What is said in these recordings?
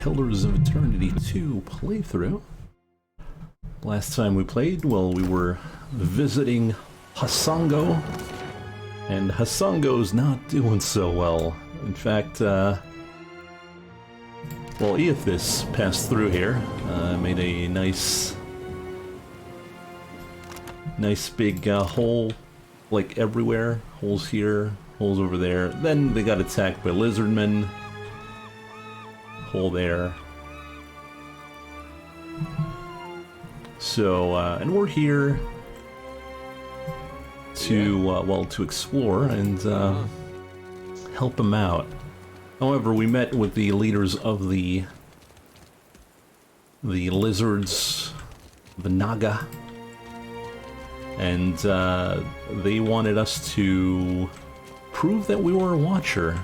Pillars of Eternity 2 playthrough. Last time we played, well, we were visiting Hassango, and Hassango's not doing so well. In fact, well, Eothis passed through here, made a nice big hole, like everywhere. Holes here, holes over there. Then they got attacked by lizardmen. Hole there. So, and we're here to, well, to explore and help them out. However, we met with the leaders of the lizards, the Naga, and they wanted us to prove that we were a watcher.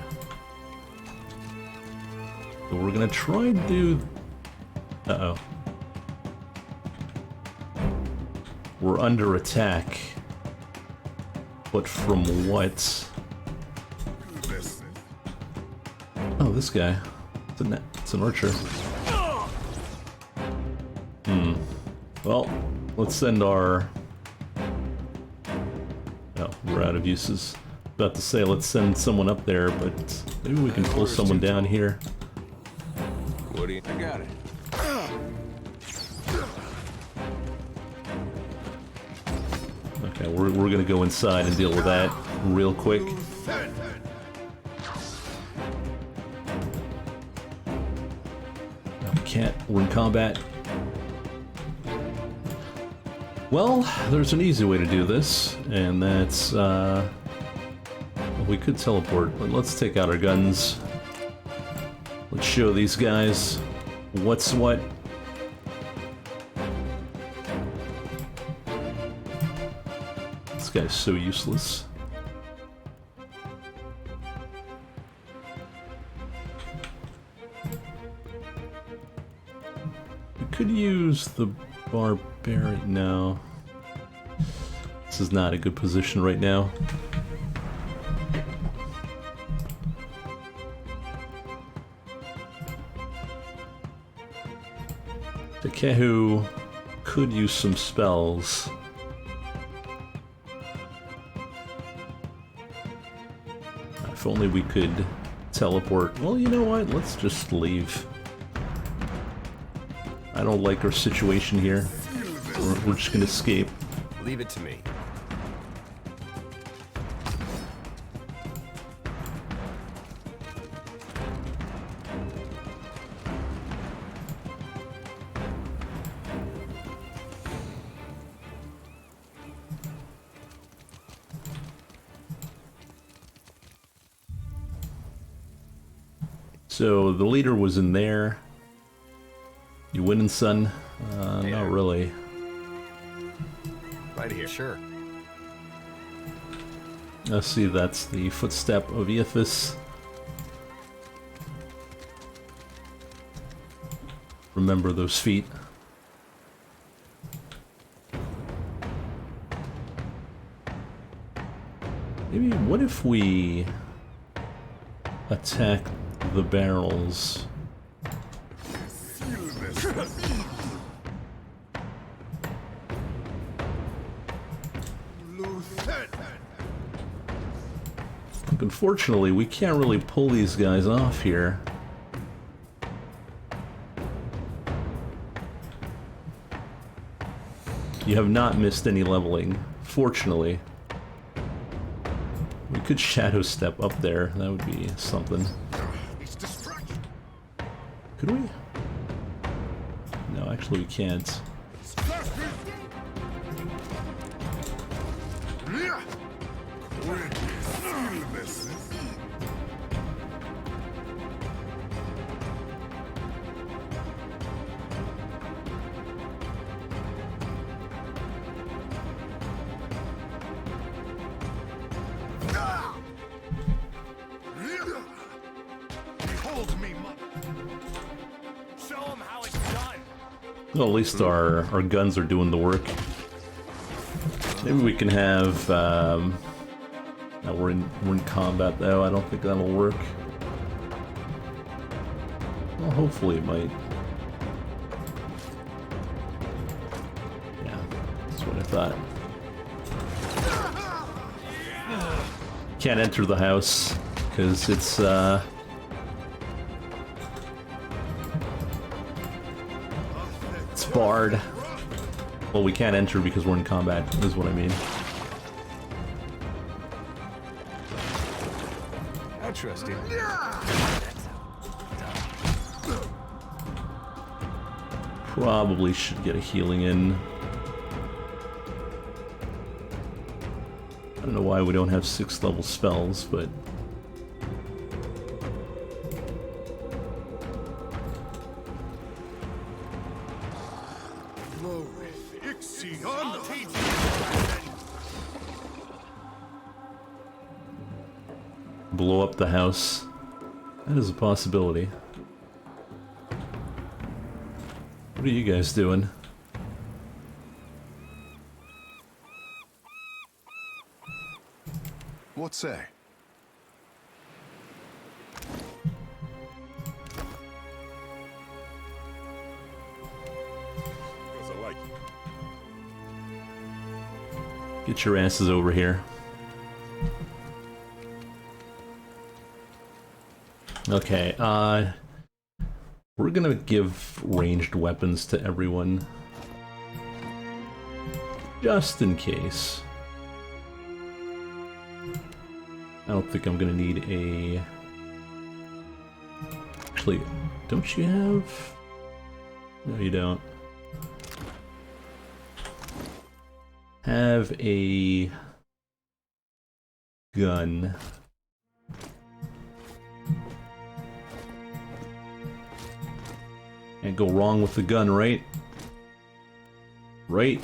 So we're gonna try and do... Uh-oh. We're under attack. But from what? Oh, this guy. It's an archer. Well, let's send our... Oh, we're out of uses. About to say, let's send someone up there, but maybe we can pull someone down here. What do you... I got it. Okay, we're gonna go inside and deal with that real quick. We can't. We're in combat. Well, there's an easy way to do this, and that's, we could teleport, but let's take out our guns. Let's show these guys what's what. This guy's so useless. We could use the barbarian. No. This is not a good position right now. Kehu could use some spells. If only we could teleport. Well, you know what? Let's just leave. I don't like our situation here. We're just gonna escape. Leave it to me. So the leader was in there. You winning, son? Not really. Right here, sure. Let's see, that's the footstep of Eothis. Remember those feet. Maybe, what if we attack the barrels? Unfortunately, we can't really pull these guys off here. You have not missed any leveling, fortunately. We could shadow step up there, that would be something. Could we? No, actually we can't. Well, at least our guns are doing the work. Maybe we can have... no, we're in combat though. I don't think that'll work. Well, hopefully it might. Yeah, that's what I thought. Can't enter the house because it's barred. Well, we can't enter because we're in combat, is what I mean. I trust you. Probably should get a healing in. I don't know why we don't have 6th level spells, but... blow up the house. That is a possibility. What are you guys doing? What say? Because I like you. Get your asses over here. Okay, we're gonna give ranged weapons to everyone. Just in case. I don't think I'm gonna need a... Actually, don't you have... No, you don't. Have a... gun. Can't go wrong with the gun, right? Right?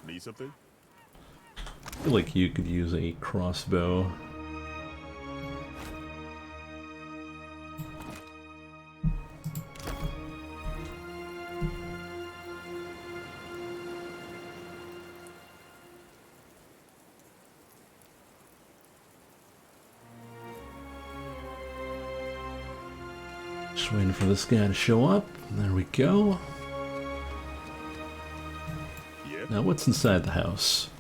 Need something? I feel like you could use a crossbow. Just waiting for this guy to show up. There we go. Yeah. Now what's inside the house?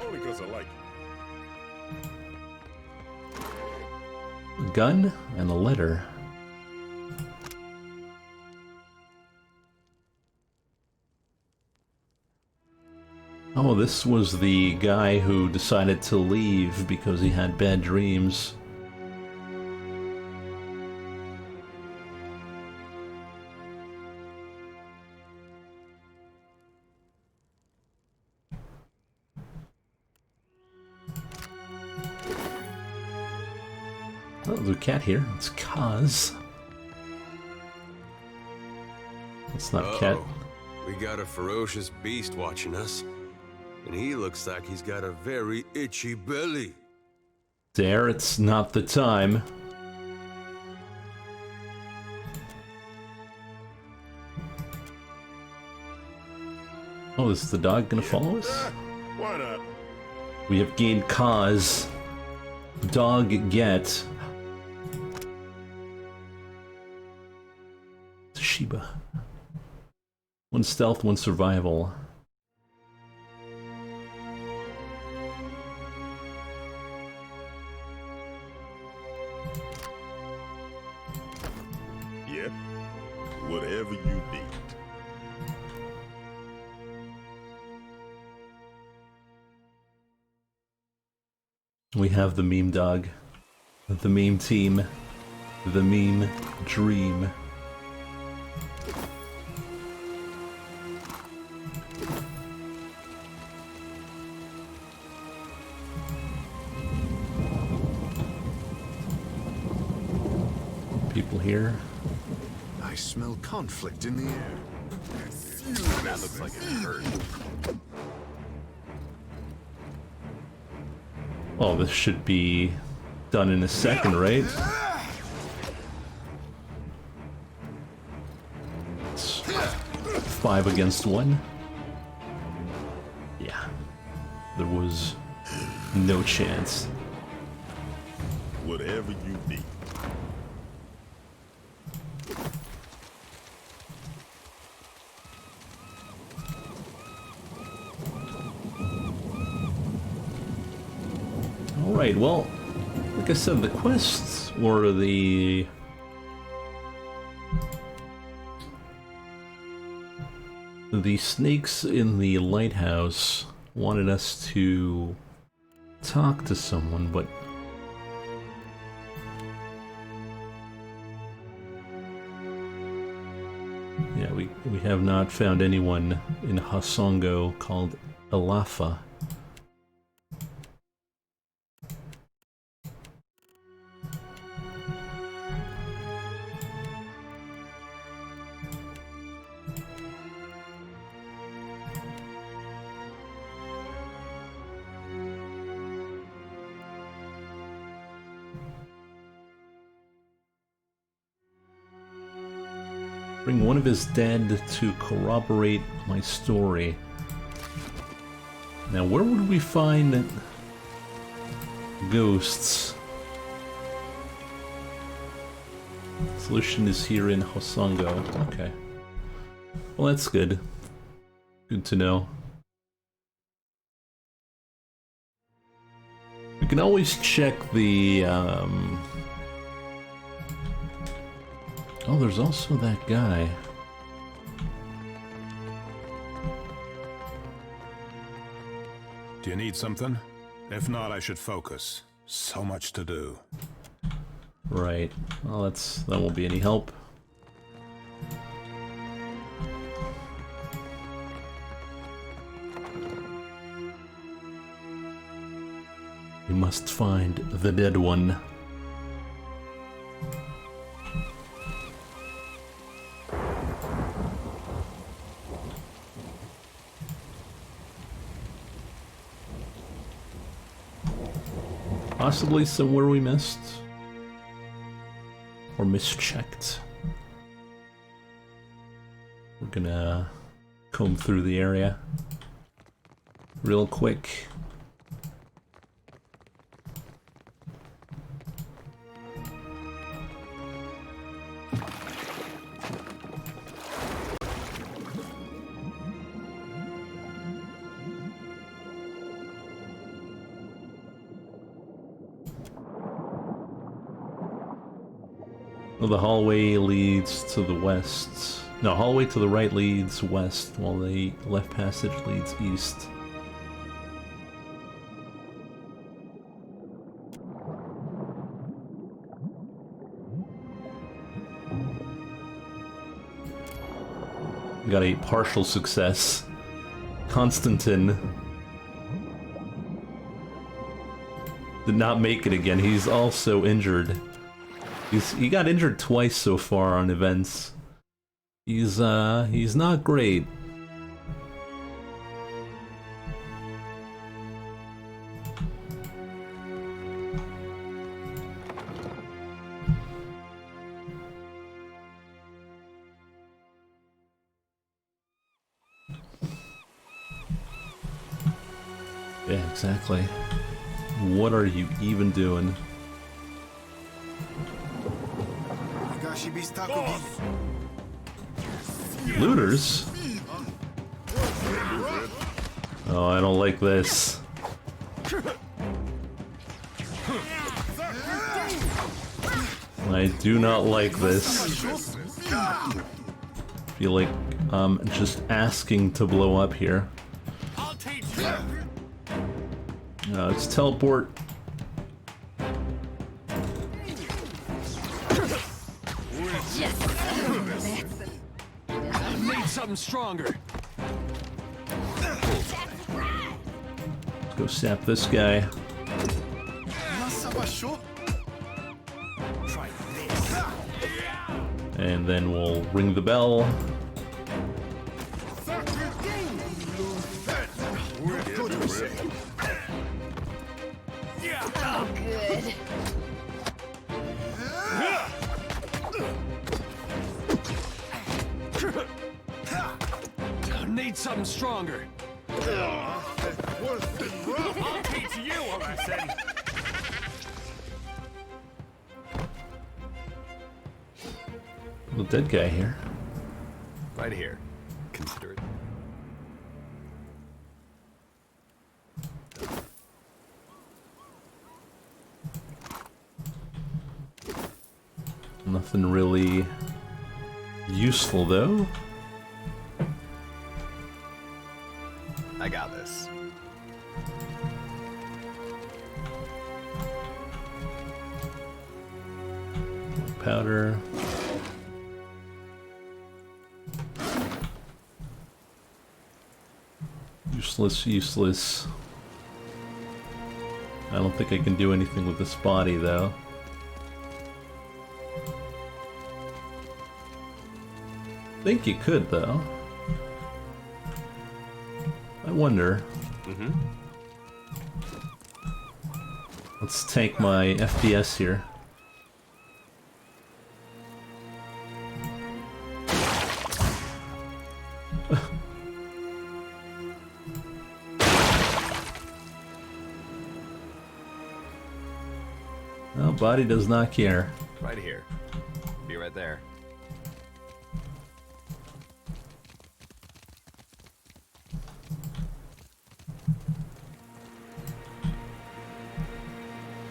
Only because I like you. A gun and a letter. Oh, this was the guy who decided to leave because he had bad dreams. Oh, there's a cat here. It's Kaz. It's not Cat. We got a ferocious beast watching us. And he looks like he's got a very itchy belly. There, it's not the time. Oh, is the dog gonna follow us? Why not? We have gained Kaz. Dog get. Sheba. 1 stealth, 1 survival. Yeah. Whatever you need. We have the meme dog, the meme team, the meme dream. People here. I smell conflict in the air. That looks like it hurt. Oh, this should be done in a second, right? It's 5 against 1. Yeah. There was no chance. Whatever you need. Alright, well, like I said, the quests or the snakes in the lighthouse wanted us to talk to someone, but yeah, we have not found anyone in Hasongo called Elafa. Bring one of his dead to corroborate my story. Now, where would we find ghosts? Solution is here in Hosongo. Okay. Well, that's good. Good to know. We can always check the, Oh, there's also that guy. Do you need something? If not, I should focus. So much to do. Right. Well, that won't be any help. We must find the dead one. Possibly somewhere we missed. Or mischecked. We're gonna comb through the area real quick. Well, the hallway leads to the west. No, hallway to the right leads west, while the left passage leads east. Got a partial success. Constantine did not make it again. He's also injured. He got injured twice so far on events. He's not great. Yeah, exactly. What are you even doing? Looters? Oh, I don't like this. I do not like this. Feel like I'm just asking to blow up here. Let's teleport. Something stronger. Let's go sap this guy. And then we'll ring the bell. Oh, good. Need something stronger. Worse than rough. I'll teach you a lesson. The dead guy here. Right here. Consider it. Nothing really useful though. I got this. Powder. Useless, useless. I don't think I can do anything with this body though. Think you could though. I wonder. Let's take my FPS here. Oh, body does not care. Right here. Be right there.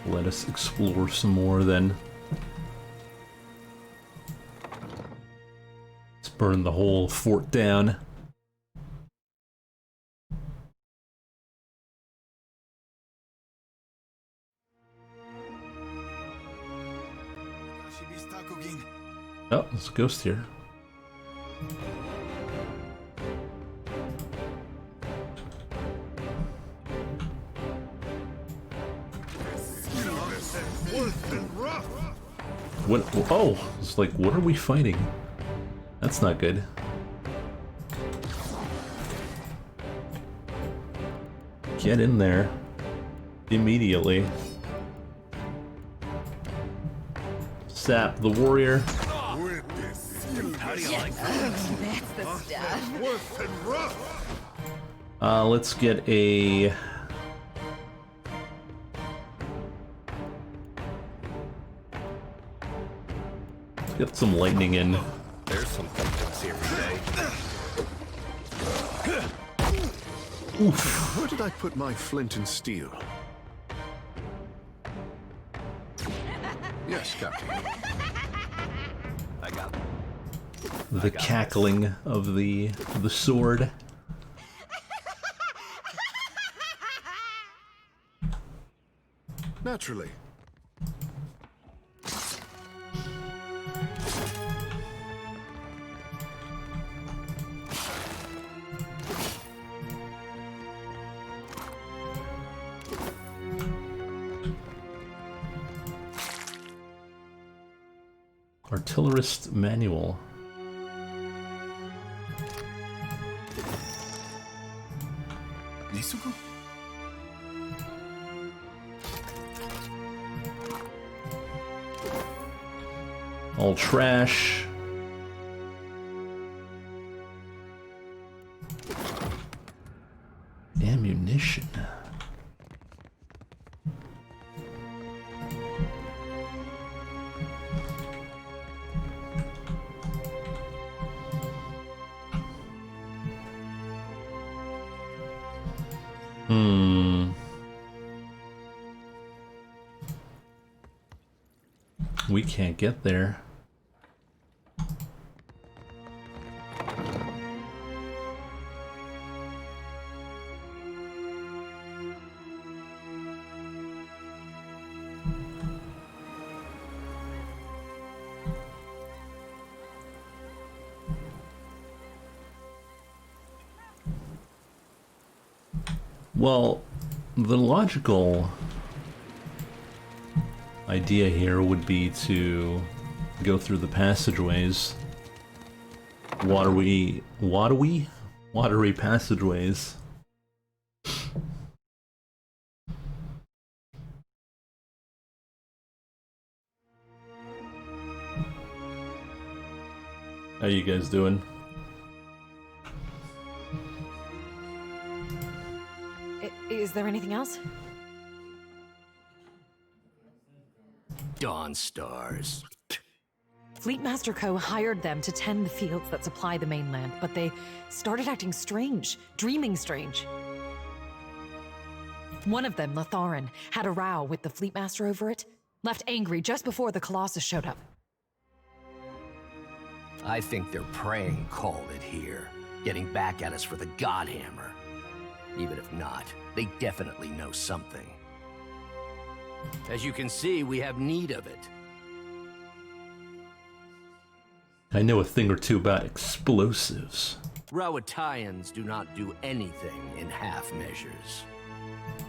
Let us explore some more then. Let's burn the whole fort down. Oh, there's a ghost here. Worse than rough. What? Oh, it's like, what are we fighting? That's not good. Get in there immediately. Sap the warrior. How do you like That's the stuff. Worse than rough. Let's get a... Let's get some lightning in. There's some victims every day. Oof. Where did I put my flint and steel? Yes, Captain. I got The cackling of the sword. Naturally. Artillerist manual. All trash. Ammunition. We can't get there. Well, the logical idea here would be to go through the passageways. Watery passageways. How you guys doing? Is there anything else? Dawn Stars. Fleetmaster Co. hired them to tend the fields that supply the mainland, but they started acting strange, dreaming strange. One of them, Latharan, had a row with the Fleetmaster over it, left angry just before the Colossus showed up. I think they're praying called it here, getting back at us for the Godhammer. Even if not, they definitely know something. As you can see, we have need of it. I know a thing or two about explosives. Rawatayans do not do anything in half measures.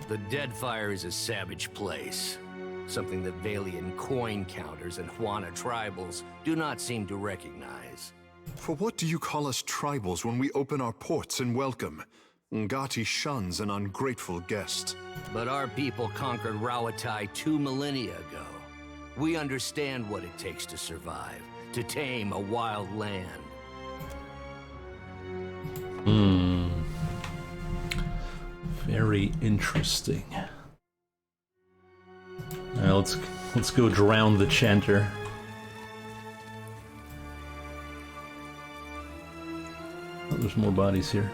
The Deadfire is a savage place, something that Valian coin counters and Huana tribals do not seem to recognize. For what do you call us tribals when we open our ports and welcome? Ngati shuns an ungrateful guest. But our people conquered Rawatai 2 millennia ago. We understand what it takes to survive, to tame a wild land. Very interesting. Let's go drown the chanter. Oh, there's more bodies here.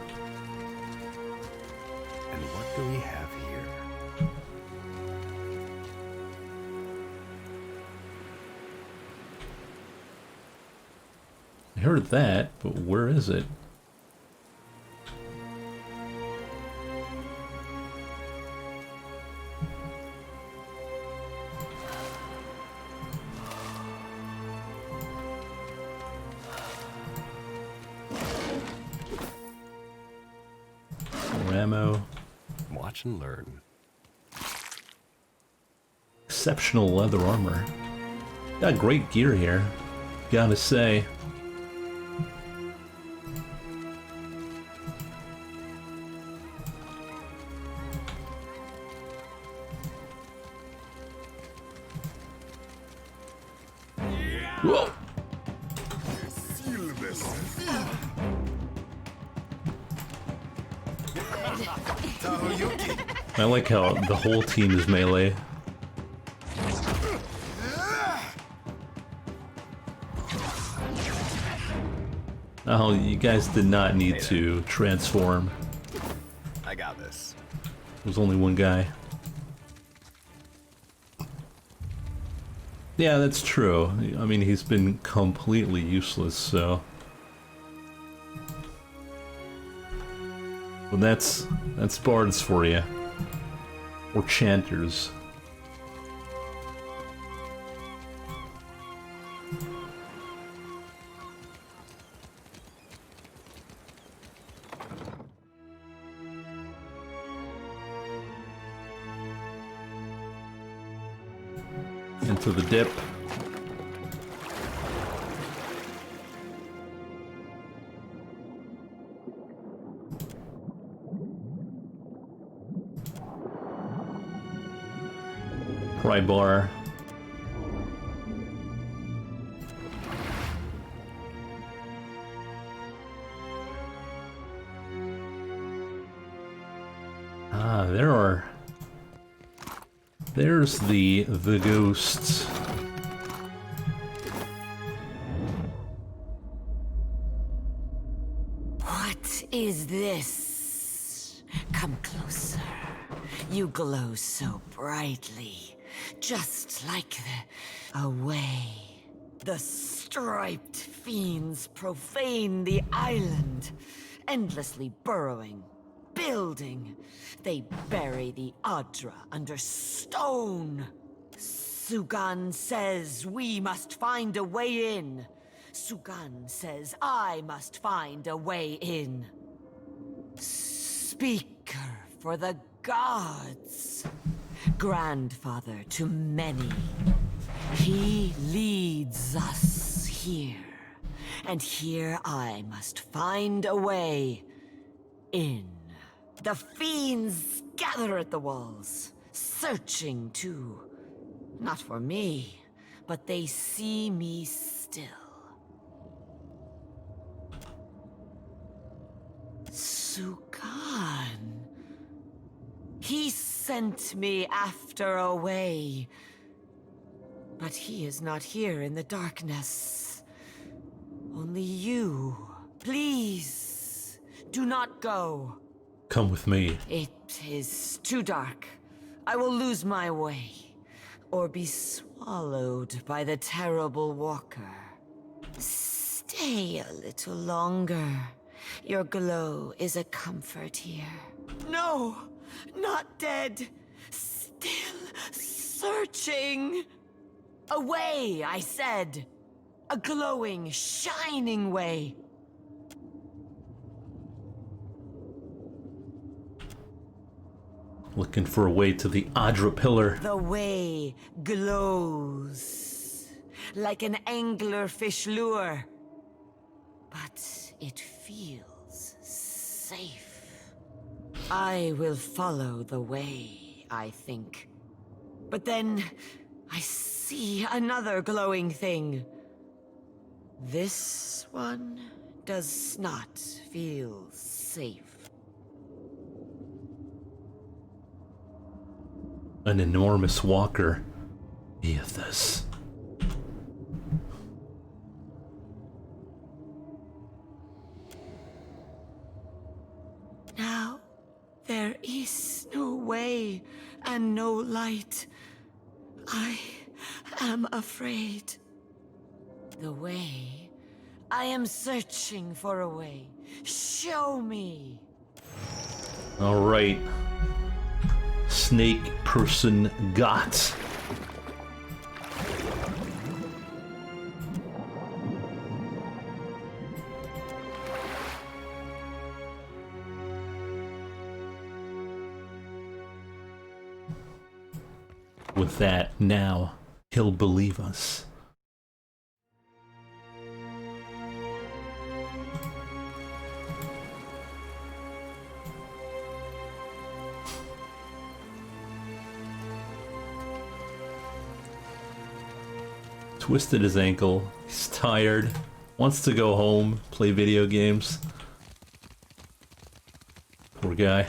And what do we have here? I heard that, but where is it? Ammo. Watch and learn. Exceptional leather armor. Got great gear here, gotta say. Whoa! I like how the whole team is melee. Oh, you guys did not need to transform. I got this. There's only one guy. Yeah, that's true. I mean, he's been completely useless, so... Well, that's bards for you. Or chanters. Into the dip. Pry bar. Ah, there's the ghosts. What is this? Come closer. You glow so brightly, just like the away. The striped fiends profane the island, endlessly burrowing, building. They bury the Adra under stone. Sugan says we must find a way in. Sugan says I must find a way in. Speaker for the gods. Grandfather to many. He leads us here. And here I must find a way in. The fiends gather at the walls, searching too. Not for me, but they see me still. Sugan. He sent me after a way. But he is not here in the darkness. Only you. Please, do not go. Come with me. It is too dark. I will lose my way, or be swallowed by the terrible walker. Stay a little longer. Your glow is a comfort here. No, not dead. Still searching. A way, I said. A glowing, shining way. Looking for a way to the Adra pillar. The way glows like an anglerfish lure, but it feels safe. I will follow the way, I think. But then I see another glowing thing. This one does not feel safe. An enormous walker. Aethys. Now, there is no way and no light. I am afraid. The way? I am searching for a way. Show me. All right. Snake person got. With that, now he'll believe us. Twisted his ankle. He's tired. Wants to go home, play video games. Poor guy.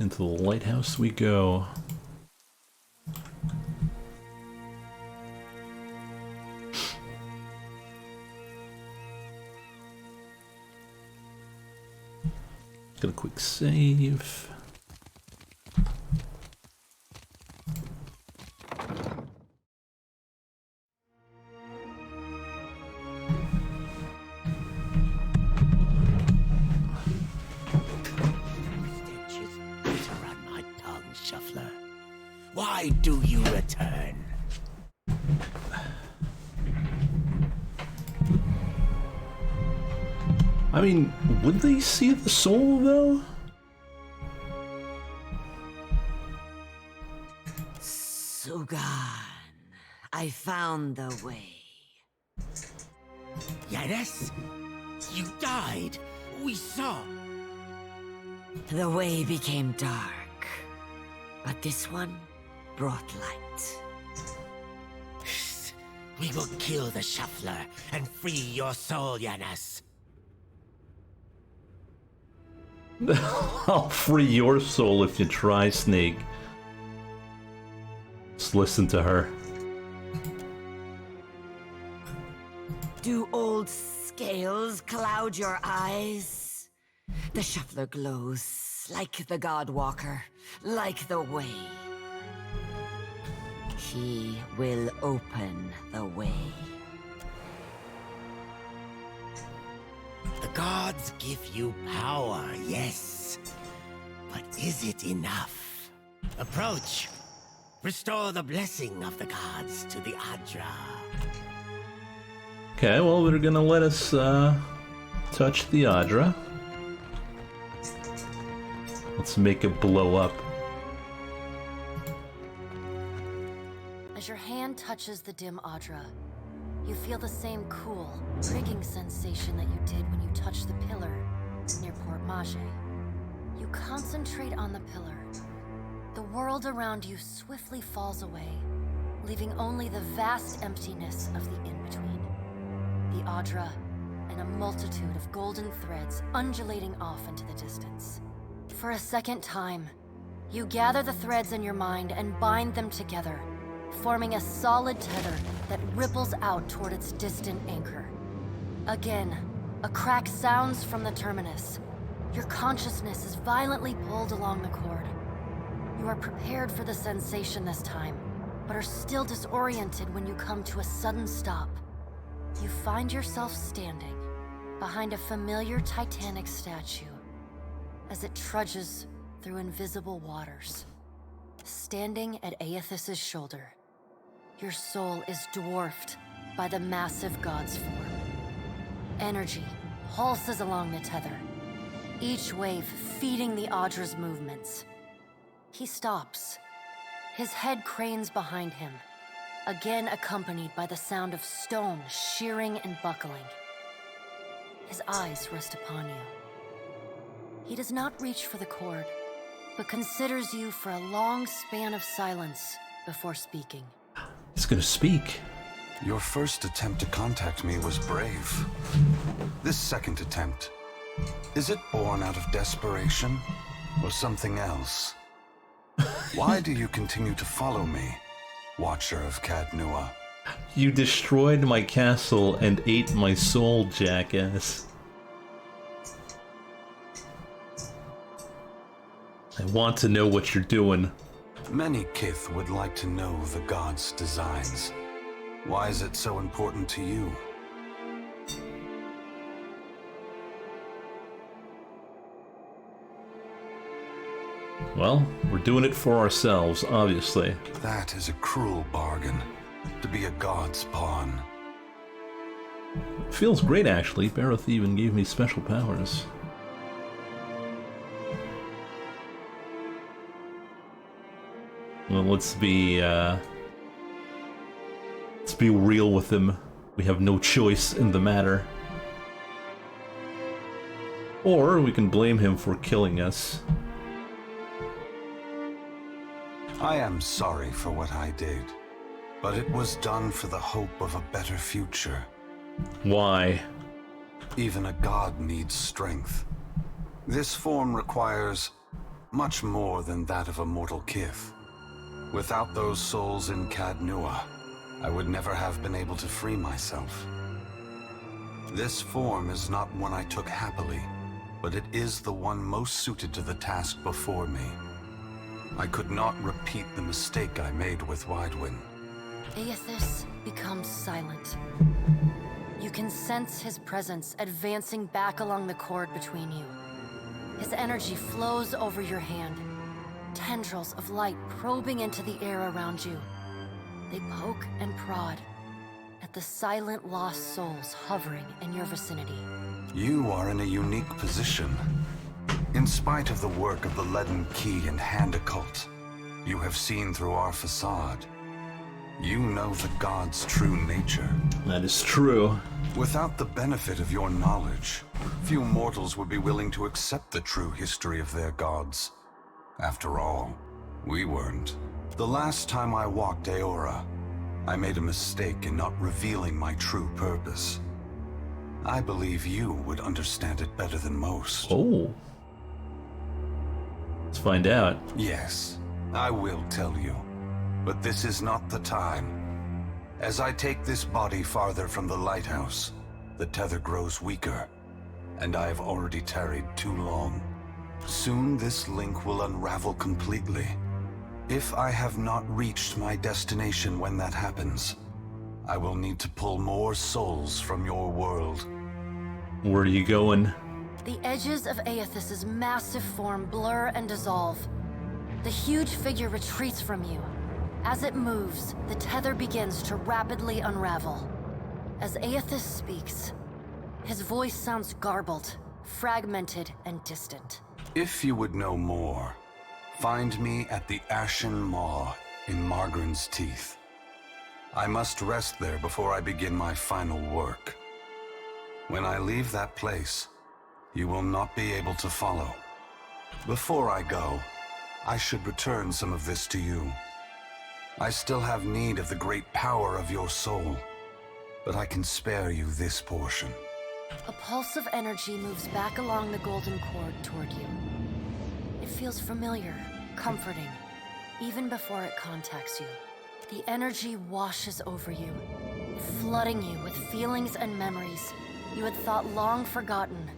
Into the lighthouse we go. Got a quick save. Why do you return? I mean, would they see the soul though? Sugan, I found the way. Yes? You died. We saw. The way became dark, but this one brought light. We will kill the shuffler and free your soul, Yanis. I'll free your soul if you try, Snake. Just listen to her. Do old scales cloud your eyes? The shuffler glows like the Godwalker, like the way. He will open the way. The gods give you power, yes. But is it enough? Approach. Restore the blessing of the gods to the Adra. Okay, well, they're gonna let us touch the Adra. Let's make it blow up. As your hand touches the dim Adra, you feel the same cool, prigging sensation that you did when you touched the pillar. near Port Mage. You concentrate on the pillar. The world around you swiftly falls away, leaving only the vast emptiness of the in-between. The Audra, and a multitude of golden threads undulating off into the distance. For a second time, you gather the threads in your mind and bind them together, forming a solid tether that ripples out toward its distant anchor. Again, a crack sounds from the terminus. Your consciousness is violently pulled along the cord. You are prepared for the sensation this time, but are still disoriented when you come to a sudden stop. You find yourself standing behind a familiar Titanic statue as it trudges through invisible waters. Standing at Aethys's shoulder, your soul is dwarfed by the massive god's form. Energy pulses along the tether, each wave feeding the Audra's movements. He stops. His head cranes behind him, again accompanied by the sound of stone shearing and buckling. His eyes rest upon you. He does not reach for the cord, but considers you for a long span of silence before speaking. He's gonna speak. Your first attempt to contact me was brave. This second attempt, is it born out of desperation or something else? Why do you continue to follow me, Watcher of Cadnua? You destroyed my castle and ate my soul, jackass. I want to know what you're doing. Many Kith would like to know the god's designs. Why is it so important to you? Well, we're doing it for ourselves, obviously. That is a cruel bargain, to be a god's pawn. Feels great, actually. Barroth even gave me special powers. Well, let's be real with him. We have no choice in the matter. Or we can blame him for killing us. I am sorry for what I did, but it was done for the hope of a better future. Why? Even a god needs strength. This form requires much more than that of a mortal Kith. Without those souls in Cadnua, I would never have been able to free myself. This form is not one I took happily, but it is the one most suited to the task before me. I could not repeat the mistake I made with Widewin. Aethys becomes silent. You can sense his presence advancing back along the cord between you. His energy flows over your hand, tendrils of light probing into the air around you. They poke and prod at the silent lost souls hovering in your vicinity. You are in a unique position. In spite of the work of the Leaden Key and Hand Occult, you have seen through our facade. You know the god's true nature. That is true. Without the benefit of your knowledge, few mortals would be willing to accept the true history of their gods. After all, we weren't. The last time I walked Aora, I made a mistake in not revealing my true purpose. I believe you would understand it better than most. Oh. Let's find out. Yes, I will tell you. But this is not the time. As I take this body farther from the lighthouse, the tether grows weaker, and I have already tarried too long. Soon this link will unravel completely. If I have not reached my destination when that happens, I will need to pull more souls from your world. Where are you going? The edges of Aethys's massive form blur and dissolve. The huge figure retreats from you. As it moves, the tether begins to rapidly unravel. As Aethys speaks, his voice sounds garbled, fragmented, and distant. If you would know more, find me at the Ashen Maw in Margren's Teeth. I must rest there before I begin my final work. When I leave that place, You will not be able to follow. Before I go, I should return some of this to you. I still have need of the great power of your soul, but I can spare you this portion. A pulse of energy moves back along the golden cord toward you. It feels familiar, comforting, even before it contacts you. The energy washes over you, flooding you with feelings and memories you had thought long forgotten,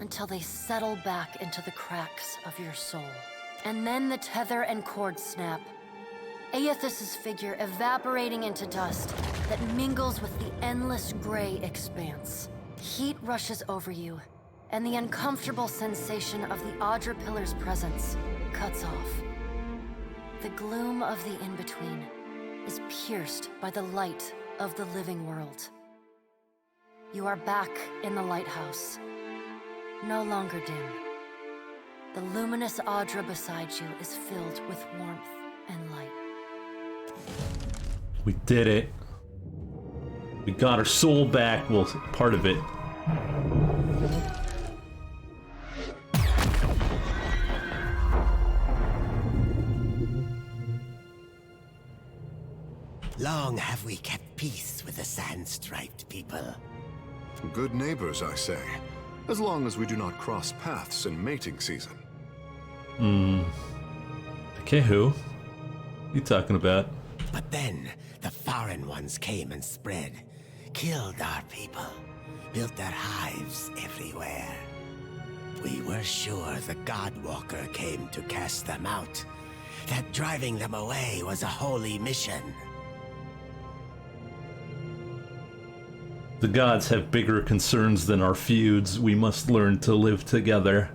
until they settle back into the cracks of your soul. And then the tether and cord snap, Aethys's figure evaporating into dust that mingles with the endless gray expanse. Heat rushes over you, and the uncomfortable sensation of the Audra Pillar's presence cuts off. The gloom of the in-between is pierced by the light of the living world. You are back in the lighthouse, no longer dim. The luminous Audra beside you is filled with warmth and light. We did it. We got our soul back. Well, part of it. Long have we kept peace with the sand-striped people. Good neighbors, I say. As long as we do not cross paths in mating season. Okay, who? What are you talking about? But then, the foreign ones came and spread, killed our people, built their hives everywhere. We were sure the Godwalker came to cast them out, that driving them away was a holy mission. The gods have bigger concerns than our feuds. We must learn to live together.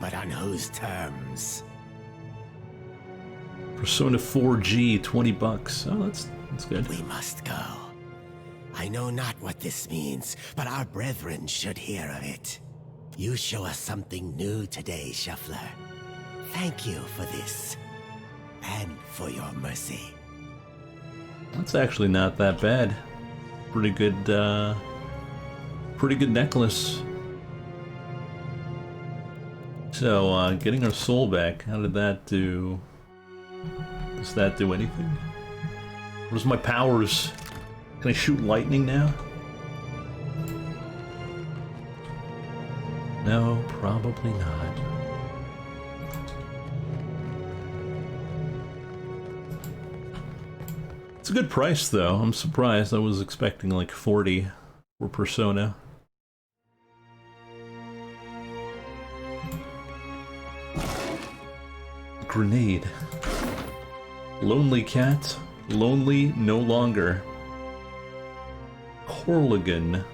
But on whose terms? Persona 4G, $20. Oh, that's good. We must go. I know not what this means, but our brethren should hear of it. You show us something new today, Shuffler. Thank you for this, and for your mercy. That's actually not that bad. Pretty good necklace. So, getting our soul back, how did that do? Does that do anything? Where's my powers? Can I shoot lightning now? No, probably not. It's a good price, though. I'm surprised. I was expecting like 40 for Persona. Grenade. Lonely cat. Lonely no longer. Corligan.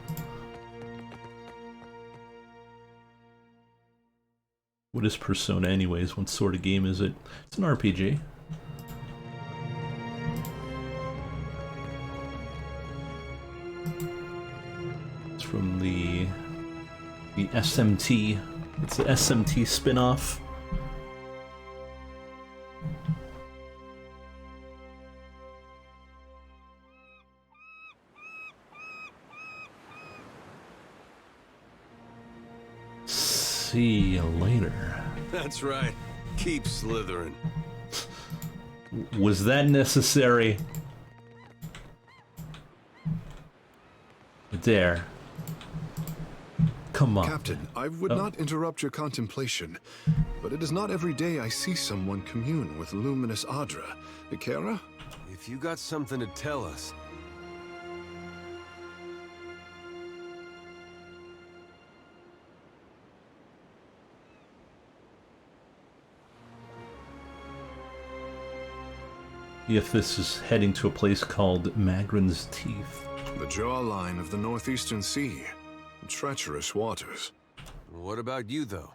What is Persona anyways? What sort of game is it? It's an RPG. It's from the SMT. It's the SMT spin-off. See you later. That's right. Keep slithering. Was that necessary? There. Come on. Captain, I would not interrupt your contemplation, but it is not every day I see someone commune with luminous Audra. Ikera? If you got something to tell us... If this is heading to a place called Magrin's Teeth. The jawline of the northeastern sea. Treacherous waters. What about you, though?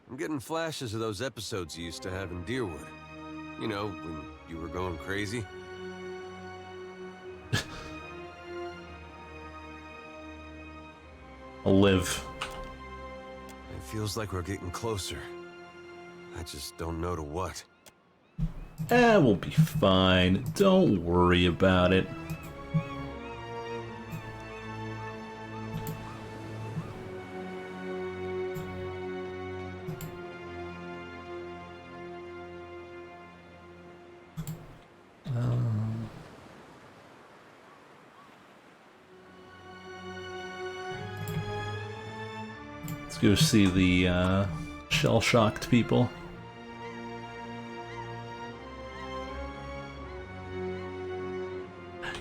I'm getting flashes of those episodes you used to have in Deerwood. You know, when you were going crazy. I'll live. It feels like we're getting closer. I just don't know to what. We'll be fine. Don't worry about it. go see the shell-shocked people.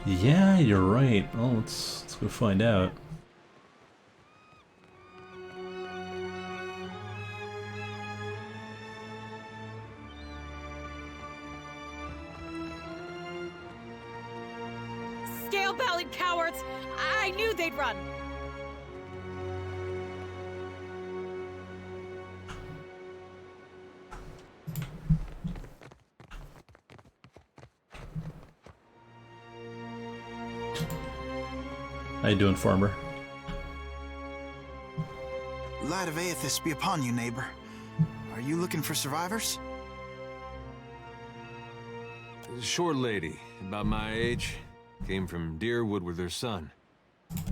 Yeah, you're right. Oh, let's go find out. Scale-bellied cowards! I knew they'd run! How you doing, farmer? Light of Aethys be upon you, neighbor. Are you looking for survivors? A short lady, about my age, came from Deerwood with her son.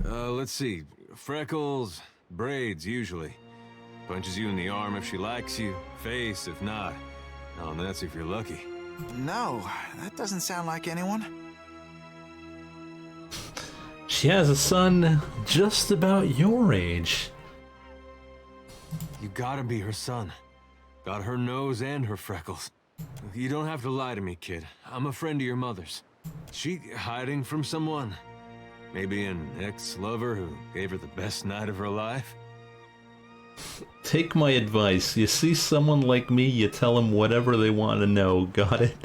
Let's see, freckles, braids usually. Punches you in the arm if she likes you, face if not. Oh, and that's if you're lucky. No, that doesn't sound like anyone. She has a son just about your age. You gotta be her son. Got her nose and her freckles. You don't have to lie to me, kid. I'm a friend of your mother's. She hiding from someone? Maybe an ex-lover who gave her the best night of her life? Take my advice. You see someone like me, you tell them whatever they want to know. Got it?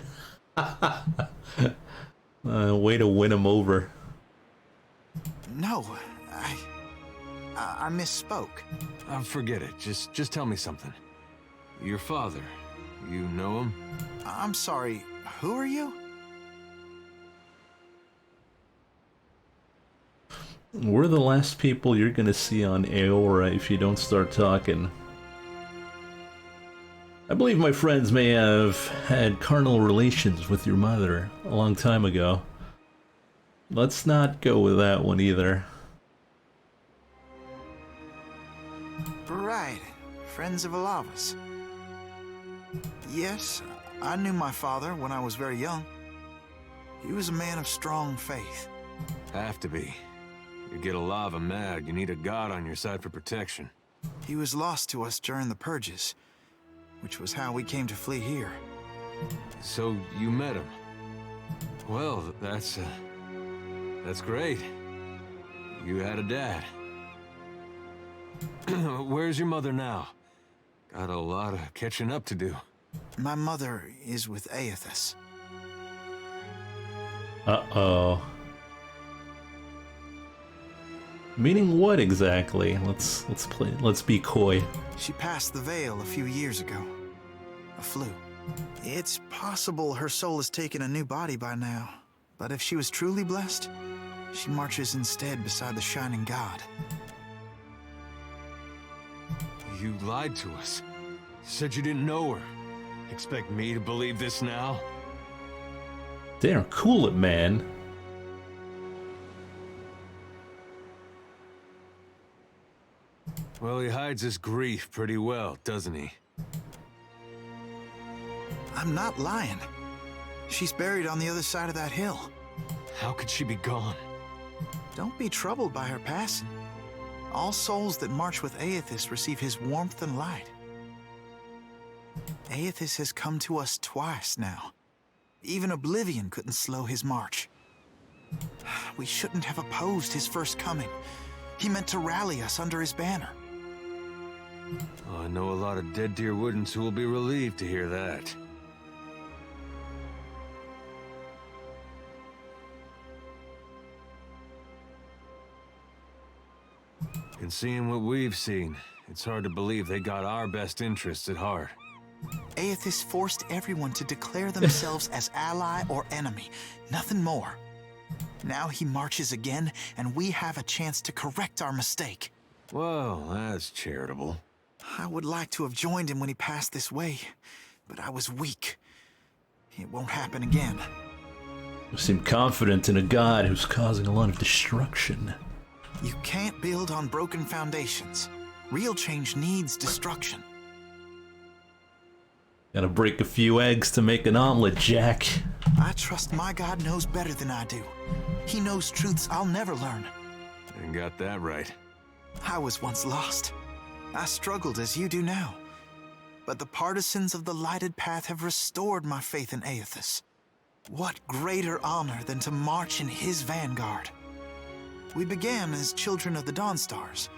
Way to win them over. No, I misspoke. Forget it. Just tell me something. Your father, you know him? I'm sorry, who are you? We're the last people you're gonna see on Aora if you don't start talking. I believe my friends may have had carnal relations with your mother a long time ago. Let's not go with that one either. Right, friends of Alava's. Yes, I knew my father when I was very young. He was a man of strong faith. Have to be. You get Alava mad, you need a god on your side for protection. He was lost to us during the purges, which was how we came to flee here. So you met him? Well, that's great. You had a dad. Where's your mother now? Got a lot of catching up to do. My mother is with Aethys. Uh-oh. Meaning what exactly? Let's be coy. She passed the veil a few years ago. A flu. It's possible her soul has taken a new body by now, but if she was truly blessed, she marches instead beside the Shining God. You lied to us. Said you didn't know her. Expect me to believe this now? Damn, cool it, man. Well, he hides his grief pretty well, doesn't he? I'm not lying. She's buried on the other side of that hill. How could she be gone? Don't be troubled by her passing. All souls that march with Aethys receive his warmth and light. Aethys has come to us twice now. Even Oblivion couldn't slow his march. We shouldn't have opposed his first coming. He meant to rally us under his banner. Oh, I know a lot of dead Deerwoodans who will be relieved to hear that. And seeing what we've seen, it's hard to believe they got our best interests at heart. Aethys forced everyone to declare themselves as ally or enemy, nothing more. Now he marches again, and we have a chance to correct our mistake. Well, that's charitable. I would like to have joined him when he passed this way, but I was weak. It won't happen again. You seem confident in a god who's causing a lot of destruction. You can't build on broken foundations. Real change needs destruction. Gotta break a few eggs to make an omelet, Jack. I trust my God knows better than I do. He knows truths I'll never learn. And got that right. I was once lost. I struggled as you do now. But the partisans of the lighted path have restored my faith in Aethys. What greater honor than to march in his vanguard? We began as children of the Dawnstars,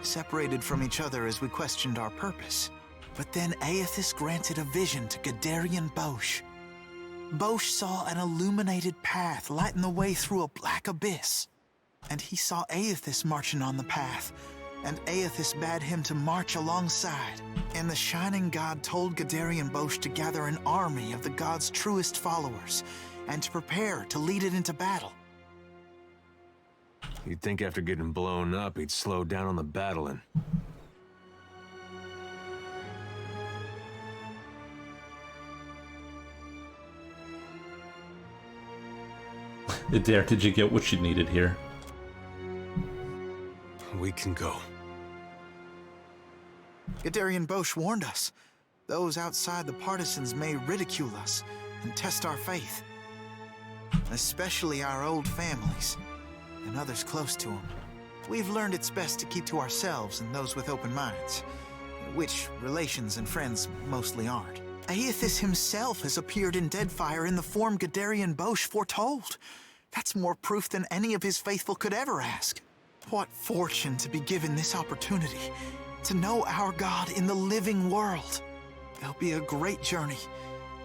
separated from each other as we questioned our purpose. But then Aethys granted a vision to Gadarian Bosch. Bosch saw an illuminated path lighten the way through a black abyss. And he saw Aethys marching on the path, and Aethys bade him to march alongside. And the Shining God told Gadarian Bosch to gather an army of the god's truest followers, and to prepare to lead it into battle. You'd think after getting blown up, he'd slow down on the battling. Adair, did you get what you needed here? We can go. Gadarian Bosch warned us. Those outside the partisans may ridicule us and test our faith. Especially our old families, and others close to them. We've learned it's best to keep to ourselves and those with open minds, which relations and friends mostly aren't. Aethys himself has appeared in Deadfire in the form Gadarian Bosch foretold. That's more proof than any of his faithful could ever ask. What fortune to be given this opportunity, to know our God in the living world. It'll be a great journey,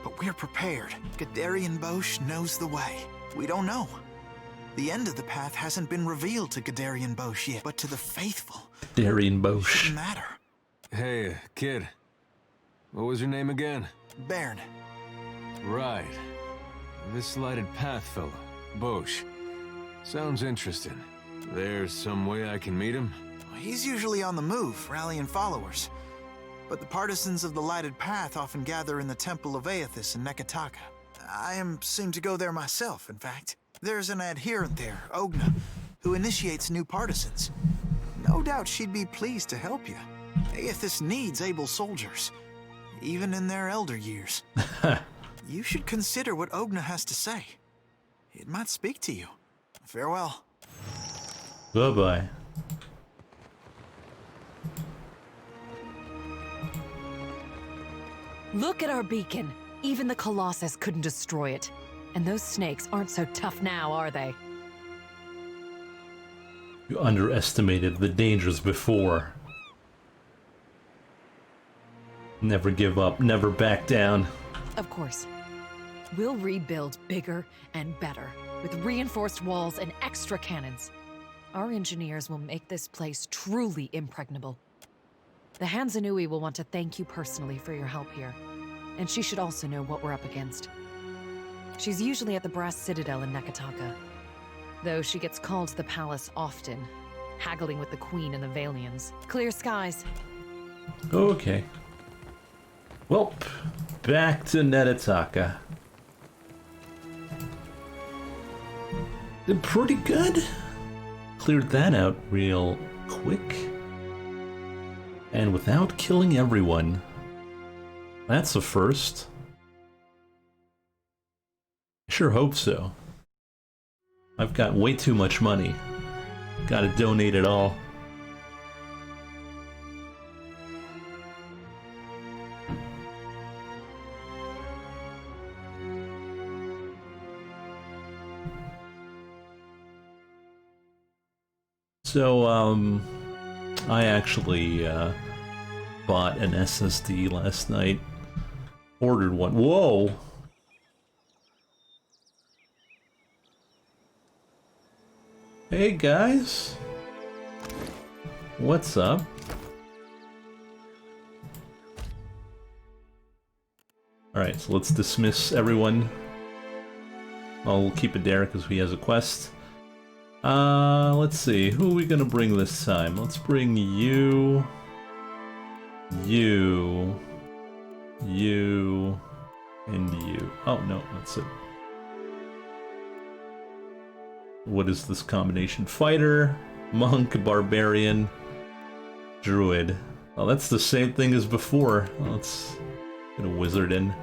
but we're prepared. Gadarian Bosch knows the way. We don't know. The end of the path hasn't been revealed to Gadarian Bosch yet, but to the faithful, Gadarian it Bosch. shouldn't matter. Hey, kid. What was your name again? Bairn. Right. This lighted path fellow, Bosch. Sounds interesting. There's some way I can meet him? He's usually on the move, rallying followers. But the partisans of the lighted path often gather in the Temple of Aethys in Neketaka. I seem to go there myself, in fact. There's an adherent there, Ogna, who initiates new partisans. No doubt she'd be pleased to help you. Aethys needs able soldiers, even in their elder years. You should consider what Ogna has to say. It might speak to you. Farewell. Bye-bye. Look at our beacon. Even the Colossus couldn't destroy it. And those snakes aren't so tough now, are they? You underestimated the dangers before. Never give up, never back down. Of course. We'll rebuild bigger and better, with reinforced walls and extra cannons. Our engineers will make this place truly impregnable. The Hansanui will want to thank you personally for your help here, and she should also know what we're up against. She's usually at the Brass Citadel in Neketaka, though she gets called to the palace often, haggling with the Queen and the Valians. Clear skies. Okay. Well, back to Neketaka. Did pretty good. Cleared that out real quick. And without killing everyone. That's a first. I sure hope so. I've got way too much money. Gotta donate it all. So, I actually bought an SSD last night. Ordered one. Whoa! Hey guys! What's up? Alright, so let's dismiss everyone. I'll keep it Derek because he has a quest. Let's see, who are we gonna bring this time? Let's bring you, and you. Oh no, that's it. What is this combination? Fighter, monk, barbarian, druid. Oh, that's the same thing as before. Let's get a wizard in.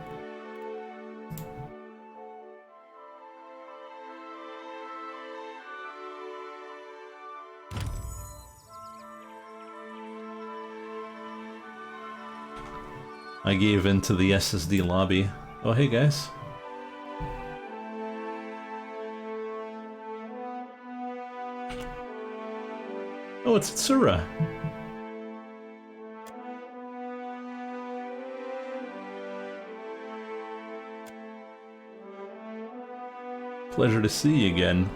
I gave in to the SSD lobby. Oh, hey guys. Oh, it's Tsura. Pleasure to see you again.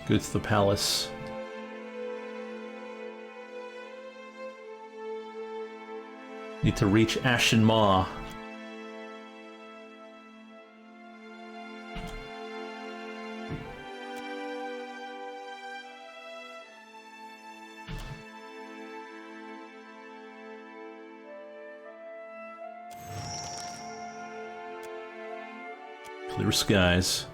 Go to the palace. Need to reach Ashen Maw. Clear skies.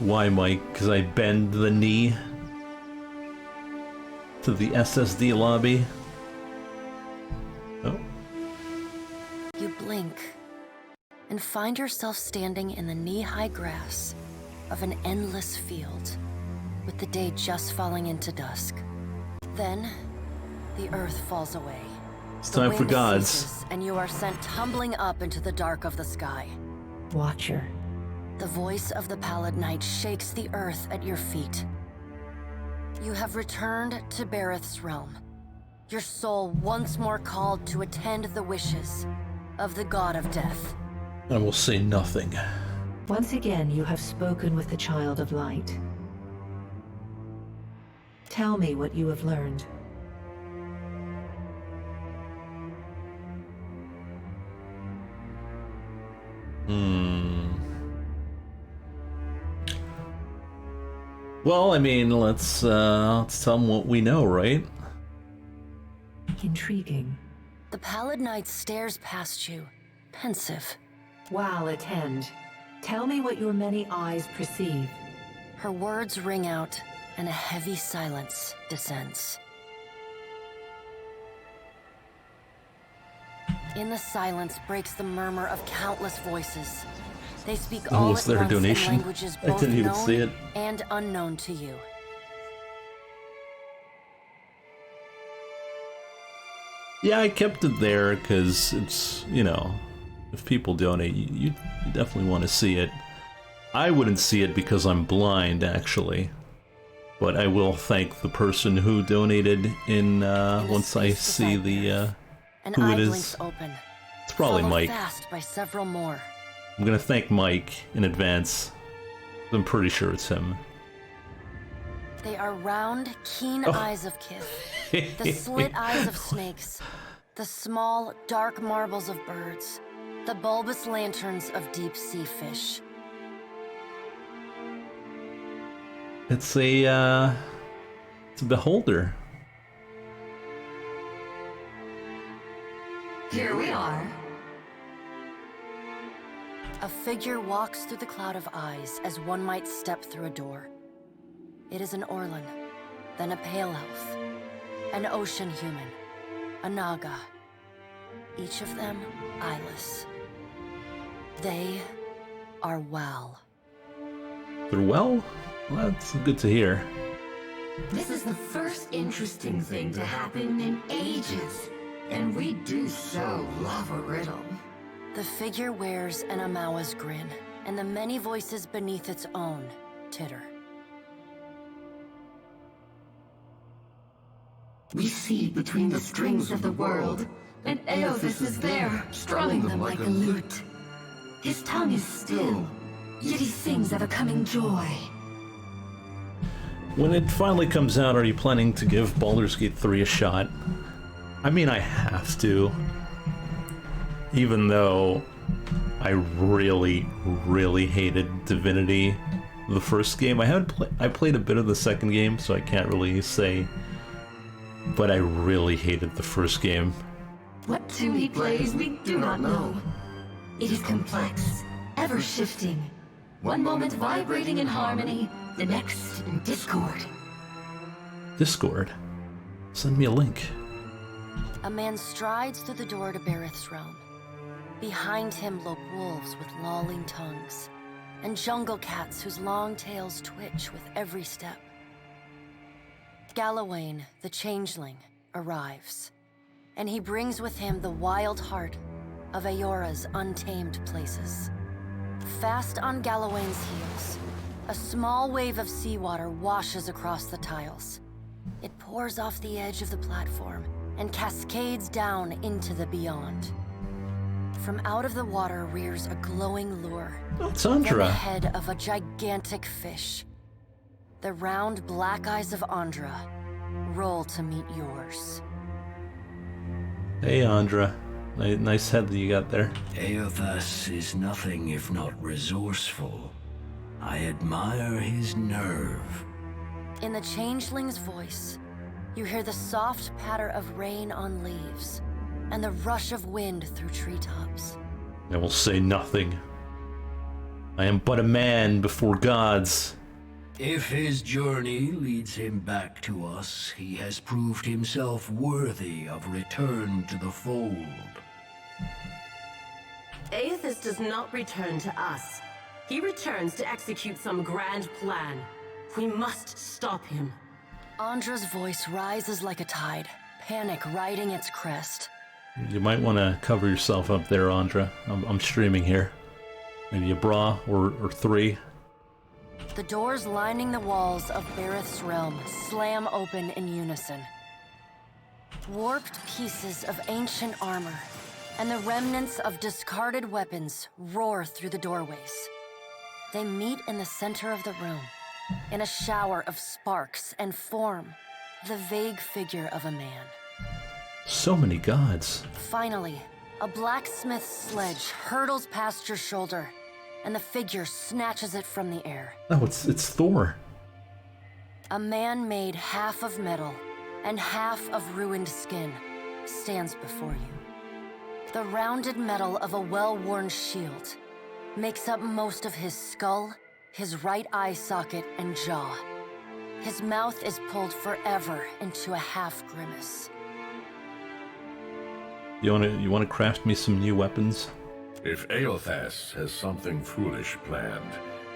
Why, Mike? Because I bend the knee to the SSD lobby. Oh. You blink and find yourself standing in the knee-high grass of an endless field, with the day just falling into dusk. Then, the earth falls away. It's time for gods. Ceases, and you are sent tumbling up into the dark of the sky. Watcher. The voice of the Pallid Knight shakes the earth at your feet. You have returned to Bareth's realm, your soul once more called to attend the wishes of the God of Death. I will say nothing. Once again, you have spoken with the Child of Light. Tell me what you have learned. Well, I mean, let's tell them what we know, right? Intriguing. The Pallid Knight stares past you, pensive. While attend. Tell me what your many eyes perceive. Her words ring out, and a heavy silence descends. In the silence breaks the murmur of countless voices. They speak all was at there a once in donation? languages I both didn't even known see it. and unknown to you. Yeah, I kept it there because it's, you know, if people donate, you definitely want to see it. I wouldn't see it because I'm blind, actually. But I will thank the person who donated in once I see the who it is. Open, it's probably Mike. Fast by several more. I'm gonna thank Mike in advance. I'm pretty sure it's him. They are round, keen eyes of Kith, the slit eyes of snakes, the small, dark marbles of birds, the bulbous lanterns of deep-sea fish. It's a beholder. Here we are. A figure walks through the cloud of eyes as one might step through a door. It is an Orlan, then a pale elf, an ocean human, a Naga, each of them eyeless. They are well. They're well? Well, that's good to hear. This is the first interesting thing to happen in ages, and we do so love a riddle. The figure wears an Amawa's grin, and the many voices beneath its own titter. We see between the strings of the world, and Eothas is there, strumming them like a lute. His tongue is still, yet he sings of a coming joy. When it finally comes out, are you planning to give Baldur's Gate 3 a shot? I mean, I have to. Even though I really, really hated Divinity the first game. I played a bit of the second game, so I can't really say. But I really hated the first game. What tune he plays, we do not know. It is complex, ever-shifting. One moment vibrating in harmony, the next in discord. Discord? Send me a link. A man strides through the door to Bareth's realm. Behind him lope wolves with lolling tongues, and jungle cats whose long tails twitch with every step. Galawain, the changeling, arrives, and he brings with him the wild heart of Eora's untamed places. Fast on Galawain's heels, a small wave of seawater washes across the tiles. It pours off the edge of the platform and cascades down into the beyond. From out of the water rears a glowing lure. It's Then Andra. the head of a gigantic fish. The round black eyes of Andra roll to meet yours. Hey, Andra. Nice head that you got there. Eothas is nothing if not resourceful. I admire his nerve. In the changeling's voice, you hear the soft patter of rain on leaves and the rush of wind through treetops. I will say nothing. I am but a man before gods. If his journey leads him back to us, he has proved himself worthy of return to the fold. Eothas does not return to us. He returns to execute some grand plan. We must stop him. Andra's voice rises like a tide, panic riding its crest. You might want to cover yourself up there, Andra. I'm streaming here. Maybe a bra or three. The doors lining the walls of Bareth's realm slam open in unison. Warped pieces of ancient armor and the remnants of discarded weapons roar through the doorways. They meet in the center of the room, in a shower of sparks, and form the vague figure of a man. So many gods. Finally, a blacksmith's sledge hurtles past your shoulder, and the figure snatches it from the air. Oh, it's Thor. A man made half of metal and half of ruined skin stands before you. The rounded metal of a well-worn shield makes up most of his skull, his right eye socket, and jaw. His mouth is pulled forever into a half grimace. You wanna craft me some new weapons? If Eothas has something foolish planned,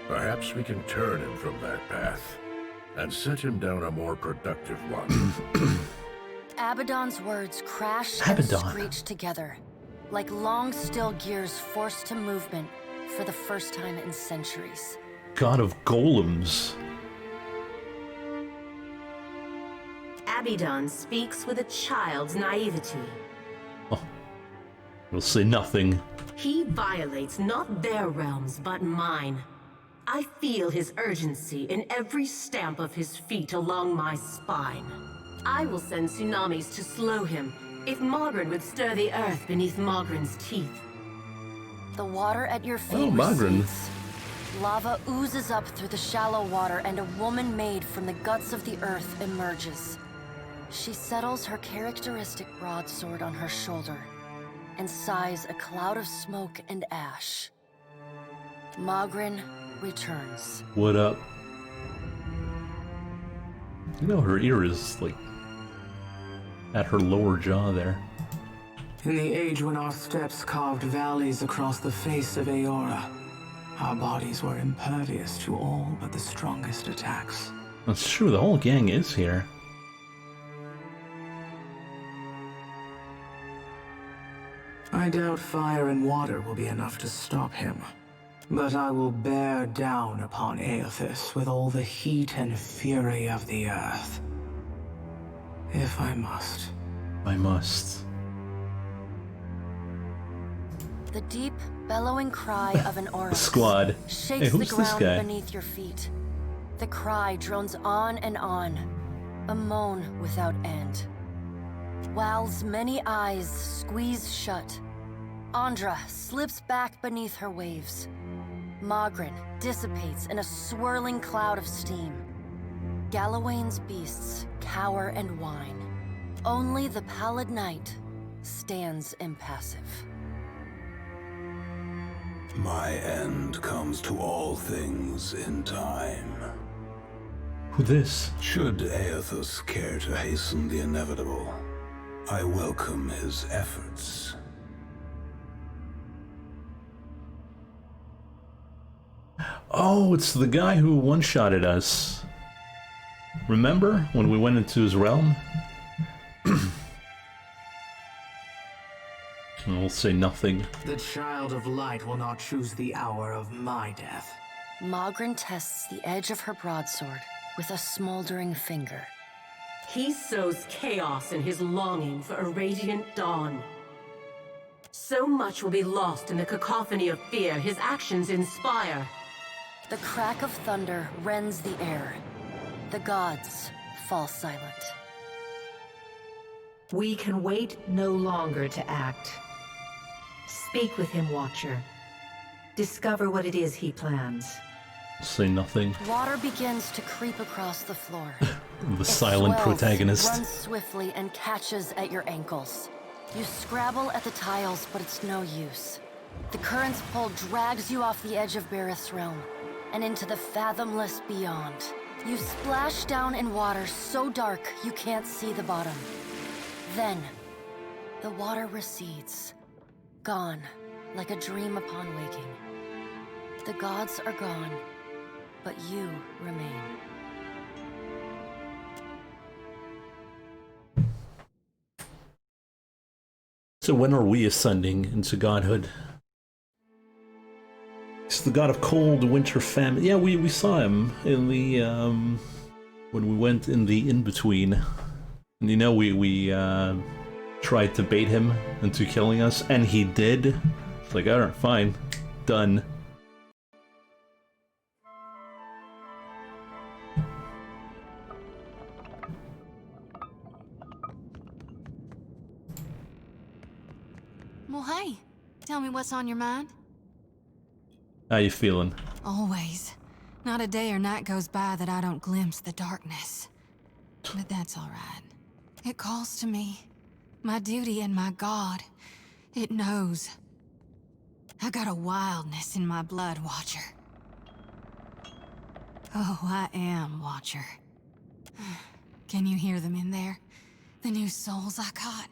perhaps we can turn him from that path and set him down a more productive one. Abaddon's words crash Abaddon. and screech together, like long steel gears forced to movement for the first time in centuries. God of golems. Abaddon speaks with a child's naivety. We'll say nothing. He violates not their realms, but mine. I feel his urgency in every stamp of his feet along my spine. I will send tsunamis to slow him, if Mogren would stir the earth beneath Mogren's teeth. The water at your feet Oh, Mogren. recedes. Lava oozes up through the shallow water, and a woman made from the guts of the earth emerges. She settles her characteristic broadsword on her shoulder and sighs a cloud of smoke and ash. Mogren returns. What up? You know her ear is like at her lower jaw there. In the age when our steps carved valleys across the face of Eora, our bodies were impervious to all but the strongest attacks. That's true, the whole gang is here. I doubt fire and water will be enough to stop him. But I will bear down upon Eothas with all the heat and fury of the earth. If I must. I must. The deep, bellowing cry of an Oryx Squad. shakes Hey, the who's this ground guy? beneath your feet. The cry drones on and on, a moan without end. Wal's many eyes squeeze shut, Andra slips back beneath her waves. Magrin dissipates in a swirling cloud of steam. Galawain's beasts cower and whine. Only the pallid night stands impassive. My end comes to all things in time. Who this? Should Aethys care to hasten the inevitable, I welcome his efforts. Oh, it's the guy who one-shotted us. Remember when we went into his realm? I'll say nothing. The Child of Light will not choose the hour of my death. Magrin tests the edge of her broadsword with a smoldering finger. He sows chaos in his longing for a radiant dawn. So much will be lost in the cacophony of fear his actions inspire. The crack of thunder rends the air. The gods fall silent. We can wait no longer to act. Speak with him, Watcher. Discover what it is he plans. Say nothing. Water begins to creep across the floor. The silent swells, protagonist. Runs swiftly and catches at your ankles. You scrabble at the tiles, but it's no use. The current's pull drags you off the edge of Barith's realm and into the fathomless beyond. You splash down in water so dark you can't see the bottom. Then, the water recedes, gone like a dream upon waking. The gods are gone, but you remain. So when are we ascending into godhood? He's the god of cold, winter, famine. Yeah, we saw him in the when we went in the in-between. And you know, we tried to bait him into killing us, and he did. It's like, alright, fine. Done. Well, hey, tell me what's on your mind. How you feeling? Always. Not a day or night goes by that I don't glimpse the darkness. But that's all right. It calls to me. My duty and my God. It knows. I got a wildness in my blood, Watcher. Oh, I am, Watcher. Can you hear them in there? The new souls I caught?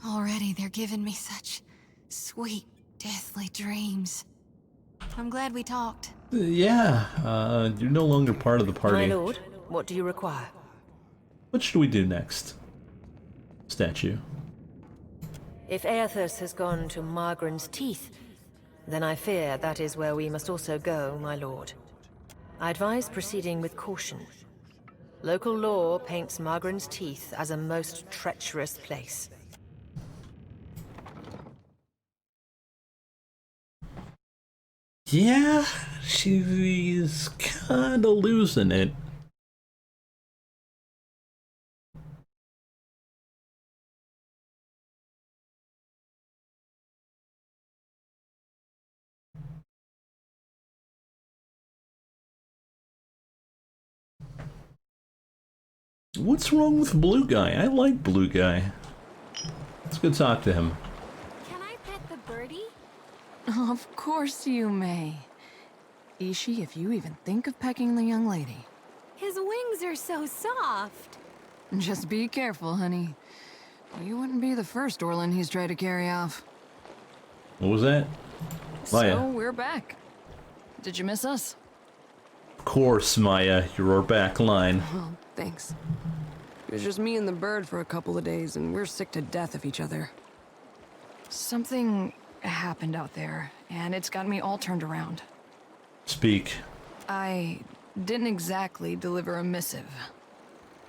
Already they're giving me such sweet, deathly dreams. I'm glad we talked. Yeah, you're no longer part of the party. My lord, what do you require? What should we do next? Statue. If Aethys has gone to Margren's teeth, then I fear that is where we must also go, my lord. I advise proceeding with caution. Local law paints Margren's teeth as a most treacherous place. Yeah, she's kinda losing it. What's wrong with Blue Guy? I like Blue Guy. Let's go talk to him. Can I pet the birdie? Of course you may. Ishi, if you even think of pecking the young lady. His wings are so soft. Just be careful, honey. You wouldn't be the first Orlin he's tried to carry off. What was that? Maya. So, we're back. Did you miss us? Of course, Maya. You're our back line. Well, thanks. It was just me and the bird for a couple of days, and we're sick to death of each other. Something happened out there, and it's got me all turned around. Speak. I didn't exactly deliver a missive.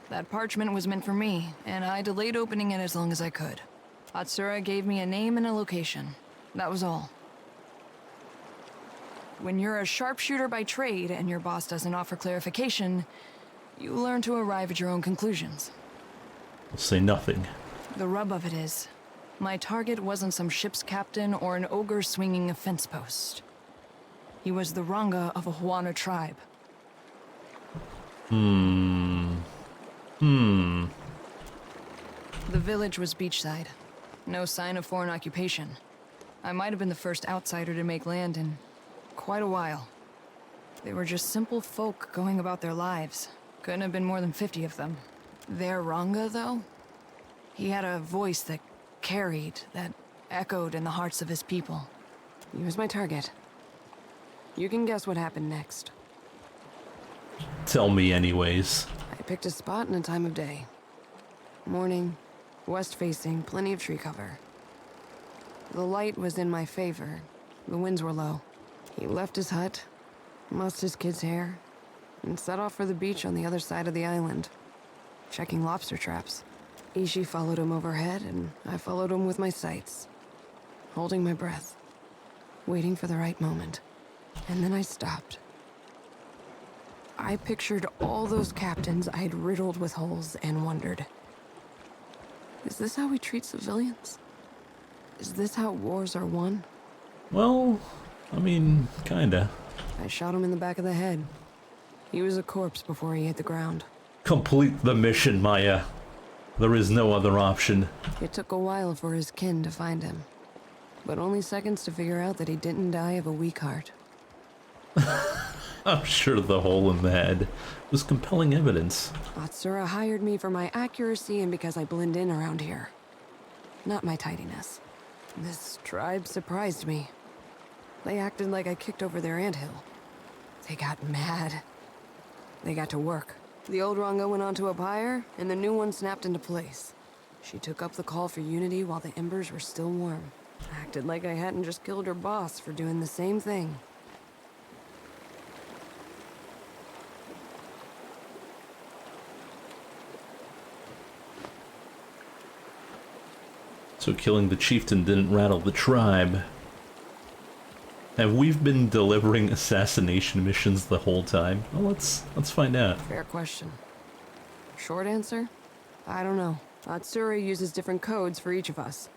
That parchment was meant for me, and I delayed opening it as long as I could. Atsura gave me a name and a location. That was all. When you're a sharpshooter by trade and your boss doesn't offer clarification, you learn to arrive at your own conclusions. Say nothing. The rub of it is, my target wasn't some ship's captain or an ogre swinging a fence post. He was the Ranga of a Huana tribe. Hmm. The village was beachside. No sign of foreign occupation. I might have been the first outsider to make land in quite a while. They were just simple folk going about their lives. Couldn't have been more than 50 of them. Their Ranga, though? He had a voice that carried, that echoed in the hearts of his people. He was my target. You can guess what happened next. Tell me anyways. I picked a spot and a time of day. Morning, west-facing, plenty of tree cover. The light was in my favor. The winds were low. He left his hut, mussed his kid's hair, and set off for the beach on the other side of the island, checking lobster traps. Ishi followed him overhead, and I followed him with my sights, holding my breath, waiting for the right moment. And then I stopped. I pictured all those captains I'd riddled with holes and wondered, is this how we treat civilians? Is this how wars are won? Well, I mean, kinda. I shot him in the back of the head. He was a corpse before he hit the ground. Complete the mission, Maya. There is no other option. It took a while for his kin to find him, but only seconds to figure out that he didn't die of a weak heart. I'm sure the hole in the head was compelling evidence. Atsura hired me for my accuracy and because I blend in around here. Not my tidiness. This tribe surprised me. They acted like I kicked over their anthill. They got mad. They got to work. The old Ranga went onto a pyre, and the new one snapped into place. She took up the call for unity while the embers were still warm. Acted like I hadn't just killed her boss for doing the same thing. So killing the chieftain didn't rattle the tribe. Have we been delivering assassination missions the whole time? Well, let's find out. Fair question. Short answer? I don't know. Atsura uses different codes for each of us.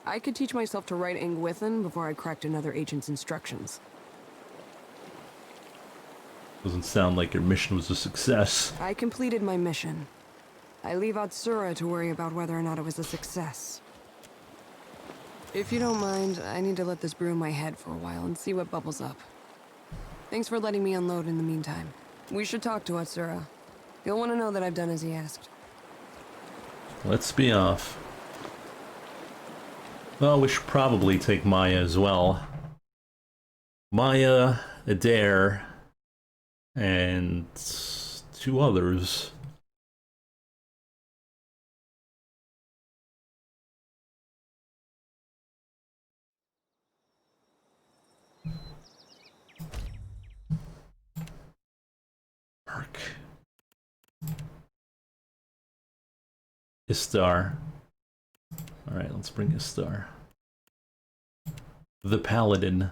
I could teach myself to write Ingwithan before I cracked another agent's instructions. Doesn't sound like your mission was a success. I completed my mission. I leave Atsura to worry about whether or not it was a success. If you don't mind, I need to let this brew in my head for a while and see what bubbles up. Thanks for letting me unload in the meantime. We should talk to Atsura. He'll want to know that I've done as he asked. Let's be off. Well, we should probably take Maya as well. Maya, Adair, and 2 others. Mark. Istar. Alright, let's bring Istar. The Paladin.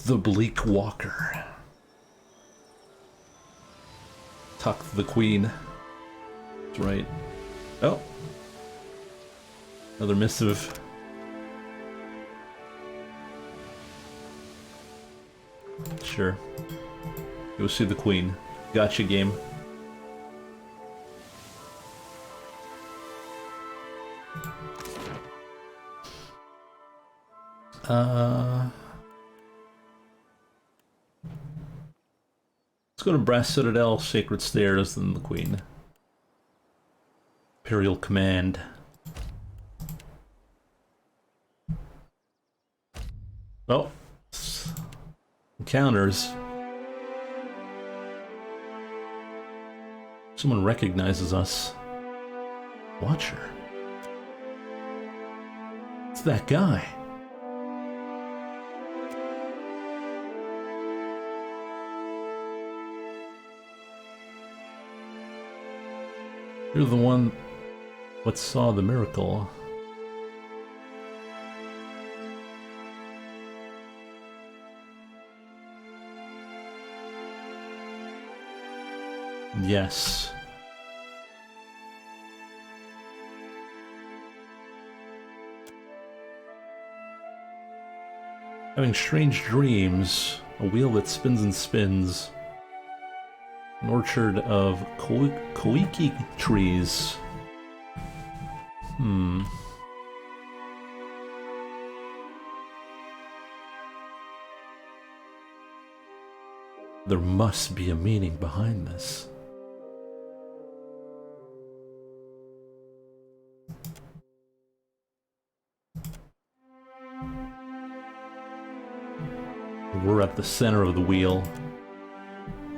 The Bleak Walker. Tuck the Queen. That's right. Oh. Another missive. Sure. Go see the Queen. Gotcha, game. Let's go to Brass Citadel, Sacred Stairs, then the Queen. Imperial Command. Oh. Encounters. Someone recognizes us. Watcher. It's that guy. You're the one what saw the miracle. Yes. Having strange dreams. A wheel that spins and spins. An orchard of koiki trees. There must be a meaning behind this. We're at the center of the wheel.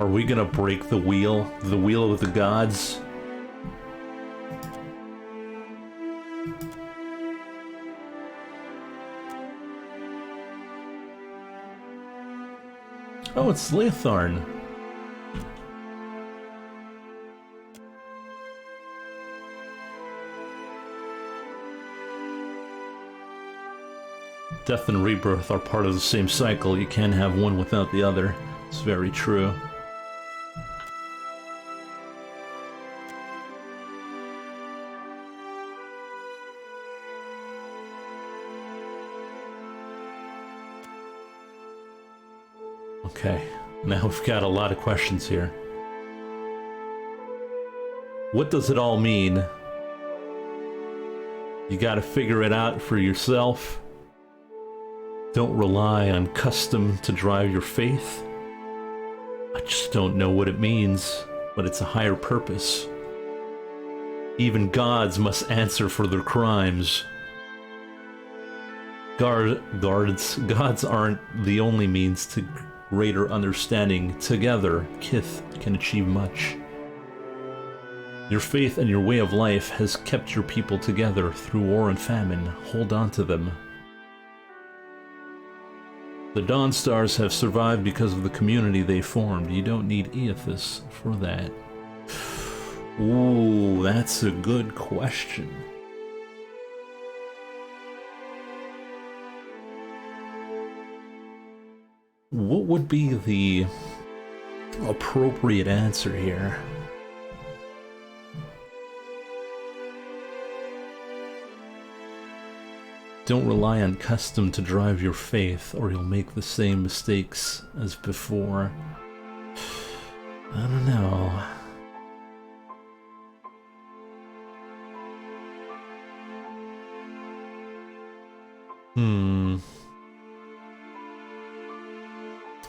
Are we gonna break the wheel? The wheel of the gods? Oh, it's Leotharn. Death and rebirth are part of the same cycle. You can't have one without the other. It's very true. Okay, now we've got a lot of questions here. What does it all mean? You gotta figure it out for yourself. Don't rely on custom to drive your faith. I just don't know what it means, but it's a higher purpose. Even gods must answer for their crimes. Gods aren't the only means to greater understanding. Together, Kith can achieve much. Your faith and your way of life has kept your people together through war and famine. Hold on to them. The Dawn Stars have survived because of the community they formed. You don't need Aethys for that. Ooh, that's a good question. What would be the appropriate answer here? Don't rely on custom to drive your faith, or you'll make the same mistakes as before. I don't know.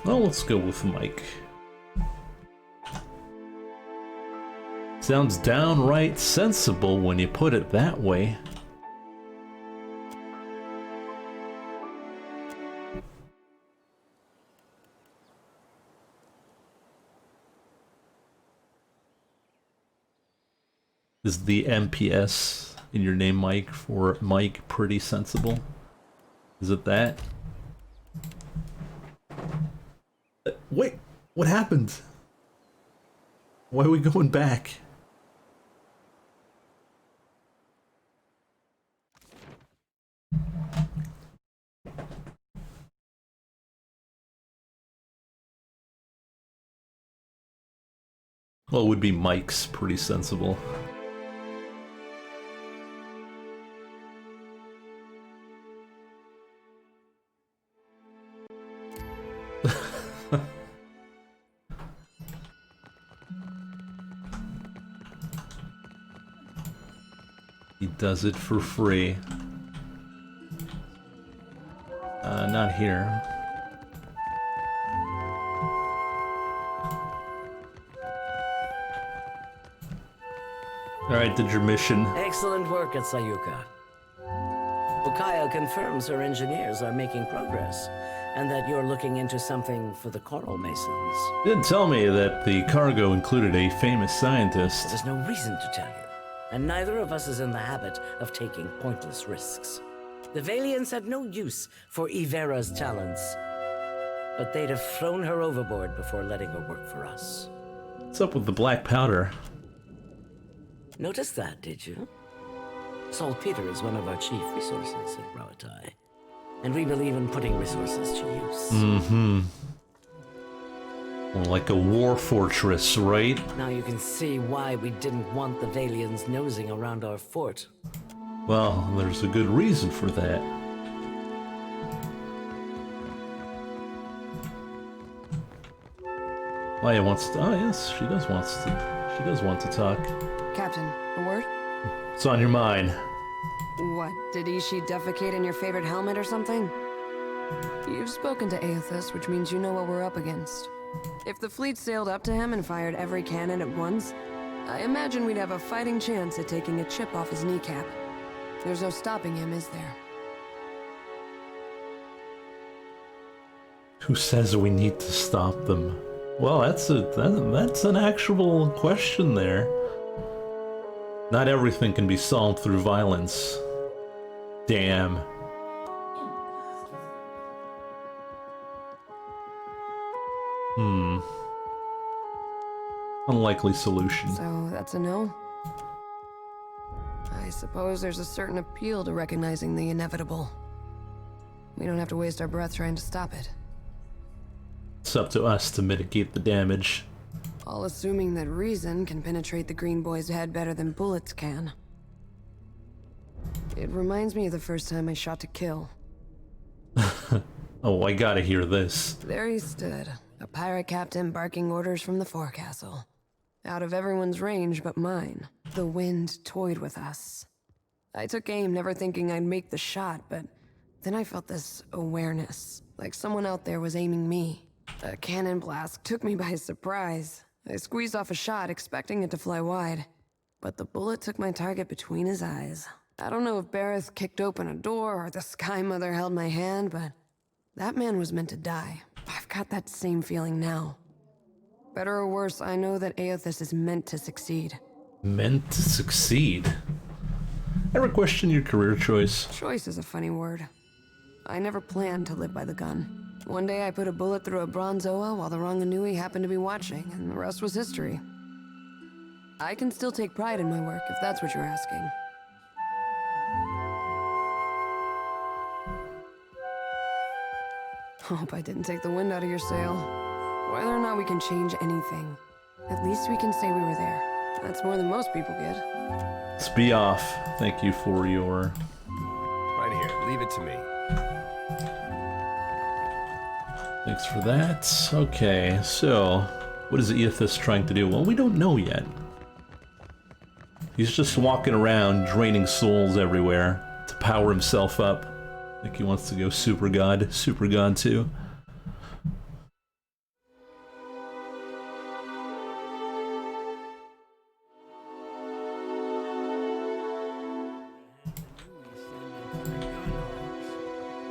Well, let's go with Mike. Sounds downright sensible when you put it that way. Is the MPS in your name, Mike, for Mike pretty sensible? Is it that? Wait, what happened? Why are we going back? Well, it would be Mike's pretty sensible. He does it for free. Not here. Alright, did your mission. Excellent work at Sayuka. Ukaya confirms her engineers are making progress, and that you're looking into something for the Coral Masons. You didn't tell me that the cargo included a famous scientist. There's no reason to tell you, and neither of us is in the habit of taking pointless risks. The Valians had no use for Ivera's talents, but they'd have thrown her overboard before letting her work for us. What's up with the black powder? Notice that, did you? Saltpeter is one of our chief resources at Rawatai, and we believe in putting resources to use. Mm-hmm. Like a war fortress, right? Now you can see why we didn't want the Valians nosing around our fort. Well, there's a good reason for that. Leia wants to. Oh yes, she does want to. She does want to talk. Captain, a word? What's on your mind? What, did Ishi defecate in your favorite helmet or something? You've spoken to Aethys, which means you know what we're up against. If the fleet sailed up to him and fired every cannon at once, I imagine we'd have a fighting chance at taking a chip off his kneecap. There's no stopping him, is there? Who says we need to stop them? Well, that's an actual question there. Not everything can be solved through violence. Damn. Unlikely solution. So, that's a no? I suppose there's a certain appeal to recognizing the inevitable. We don't have to waste our breath trying to stop it. It's up to us to mitigate the damage. All assuming that reason can penetrate the green boy's head better than bullets can. It reminds me of the first time I shot to kill. Oh, I gotta hear this. There he stood, a pirate captain barking orders from the forecastle. Out of everyone's range but mine. The wind toyed with us. I took aim, never thinking I'd make the shot, but then I felt this awareness, like someone out there was aiming me. A cannon blast took me by surprise. I squeezed off a shot, expecting it to fly wide, but the bullet took my target between his eyes. I don't know if Bareth kicked open a door or the Sky Mother held my hand, but that man was meant to die. I've got that same feeling now. Better or worse, I know that Aethys is meant to succeed. Meant to succeed? Ever question your career choice? Choice is a funny word. I never planned to live by the gun. One day I put a bullet through a Bronzoa while the Ranganui happened to be watching, and the rest was history. I can still take pride in my work, if that's what you're asking. Hope I didn't take the wind out of your sail. Whether or not we can change anything, at least we can say we were there. That's more than most people get. Let's be off. Thank you for your... Right here, leave it to me. Thanks for that. Okay, so what is Aethys trying to do? Well, we don't know yet. He's just walking around draining souls everywhere to power himself up. I think he wants to go Super God 2.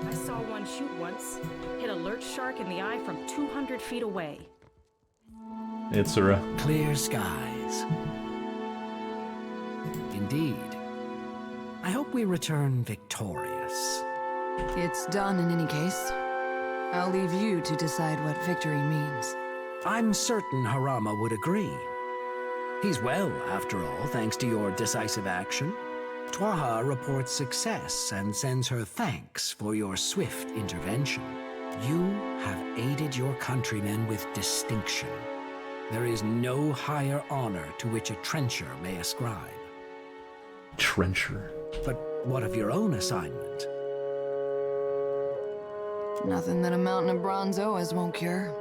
I saw one shoot once. Hit a lurch shark in the eye from 200 feet away. It's a clear skies. Indeed. I hope we return victorious. It's done in any case. I'll leave you to decide what victory means. I'm certain Harama would agree. He's well, after all, thanks to your decisive action. Twaha reports success and sends her thanks for your swift intervention. You have aided your countrymen with distinction. There is no higher honor to which a trencher may ascribe. Trencher? But what of your own assignment? Nothing that a mountain of Bronzoas won't cure.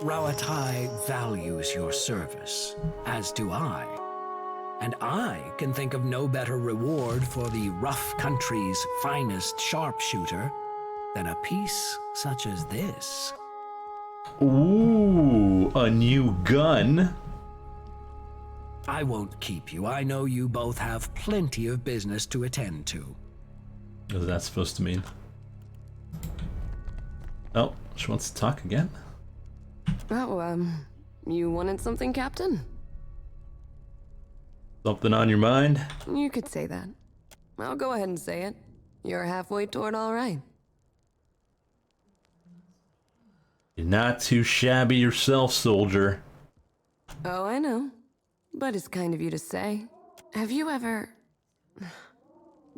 Rauatai values your service, as do I. And I can think of no better reward for the rough country's finest sharpshooter than a piece such as this. Ooh, a new gun. I won't keep you. I know you both have plenty of business to attend to. What is that supposed to mean? Oh, she wants to talk again? Oh, you wanted something, Captain? Something on your mind? You could say that. I'll go ahead and say it. You're halfway toward all right. You're not too shabby yourself, soldier. Oh, I know. But it's kind of you to say. Have you ever...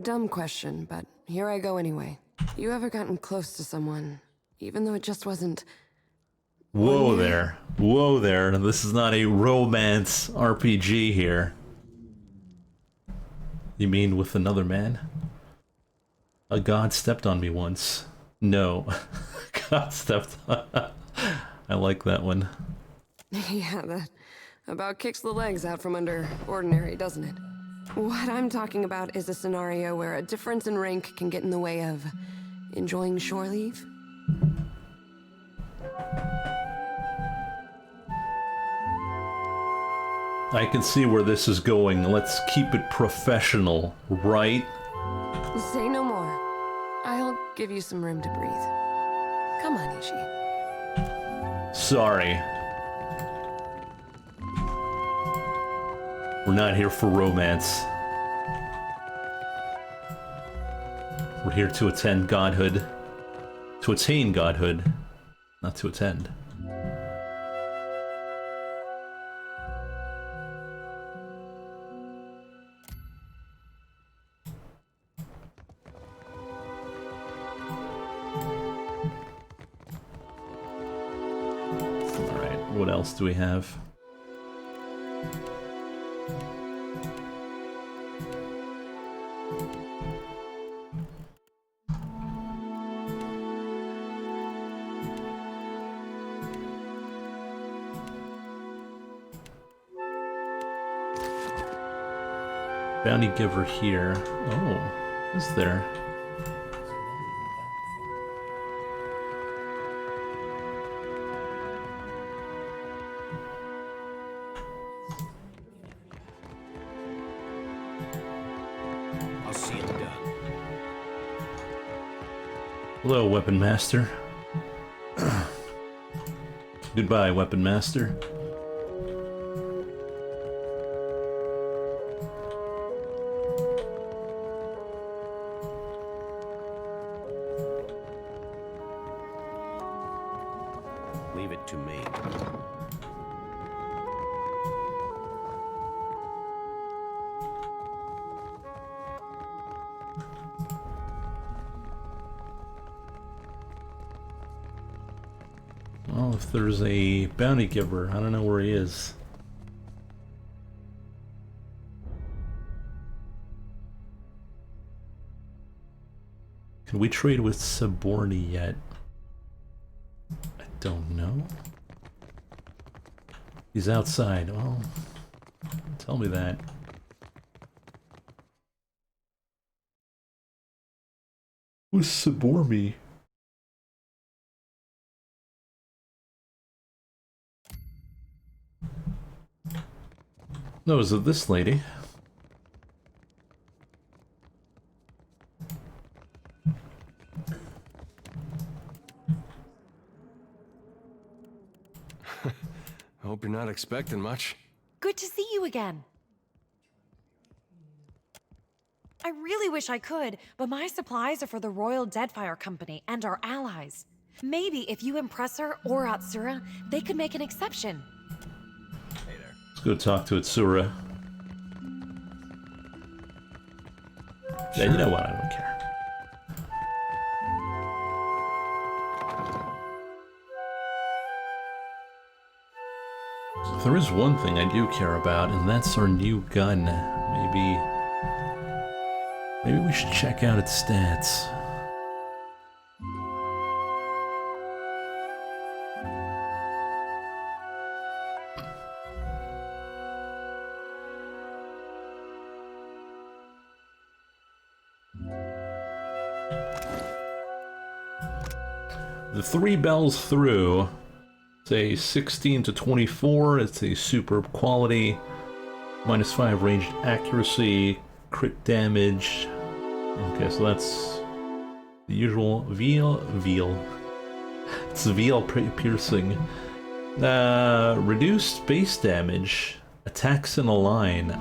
Dumb question, but here I go anyway. You ever gotten close to someone, even though it just wasn't... Whoa there. Whoa there. This is not a romance RPG here. You mean with another man? A god stepped on me once. No. God stepped on... I like that one. Yeah, that about kicks the legs out from under ordinary, doesn't it? What I'm talking about is a scenario where a difference in rank can get in the way of enjoying shore leave. I can see where this is going. Let's keep it professional, right? Say no more. I'll give you some room to breathe. Come on, Ishi. Sorry. We're not here for romance. We're here to attend godhood. To attain godhood, not to attend. Alright, what else do we have? Bounty giver here. Oh, is there? I'll see him done. Hello, Weapon Master. Goodbye, Weapon Master. Leave it to me. Well, if there's a bounty giver, I don't know where he is. Can we trade with Saborni yet? I don't know. He's outside. Well, tell me that. Who's Saborni? No, is it this lady? I hope you're not expecting much. Good to see you again. I really wish I could, but my supplies are for the Royal Deadfire Company and our allies. Maybe if you impress her or Atsura, they could make an exception. Let's go talk to Atsura. Yeah, you know what? I don't care. So there is one thing I do care about, and that's our new gun. Maybe we should check out its stats. The 3 bells through. It's a 16 to 24. It's a superb quality. -5 ranged accuracy. Crit damage. Okay, so that's the usual veal. It's veal piercing. Reduced base damage. Attacks in a line.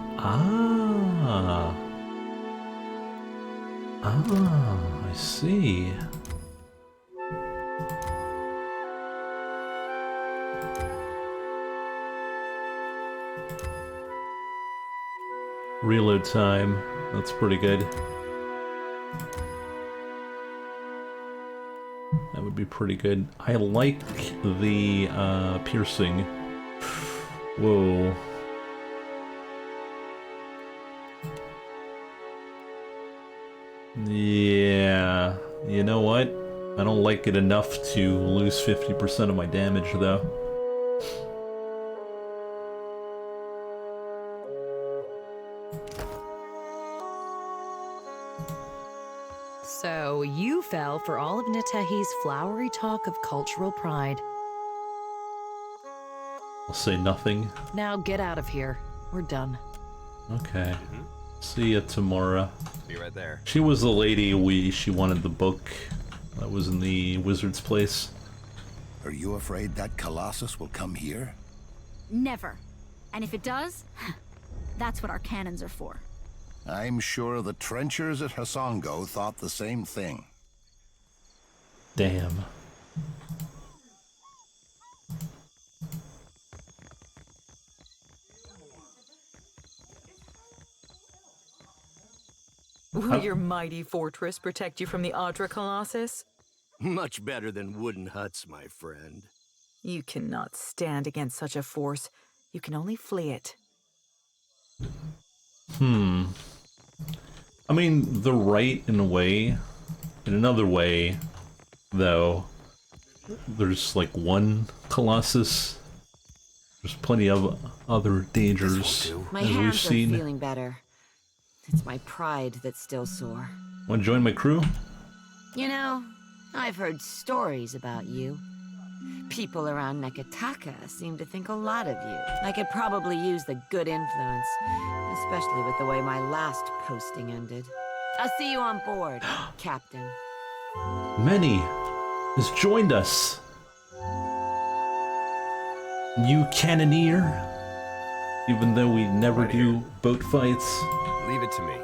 I see. Reload time. That's pretty good. That would be pretty good. I like the piercing. Whoa. Yeah. You know what? I don't like it enough to lose 50% of my damage, though. So you fell for all of Natehi's flowery talk of cultural pride. I'll say nothing. Now get out of here. We're done. Okay. See ya tomorrow. Be right there. She was the lady she wanted the book that was in the wizard's place. Are you afraid that Colossus will come here? Never. And if it does, that's what our cannons are for. I'm sure the trenchers at Hasongo thought the same thing. Damn. Will your mighty fortress protect you from the Adra Colossus? Much better than wooden huts, my friend. You cannot stand against such a force. You can only flee it. I mean, they're right in a way. In another way, though, there's like one Colossus. There's plenty of other dangers, My as we've hands are seen. feeling better. It's my pride that's still sore. Want to join my crew? You know, I've heard stories about you. People around Nekataka seem to think a lot of you. I could probably use the good influence, especially with the way my last posting ended. I'll see you on board, Captain. Many has joined us. New cannoneer. Even though we never do boat fights. Leave it to me.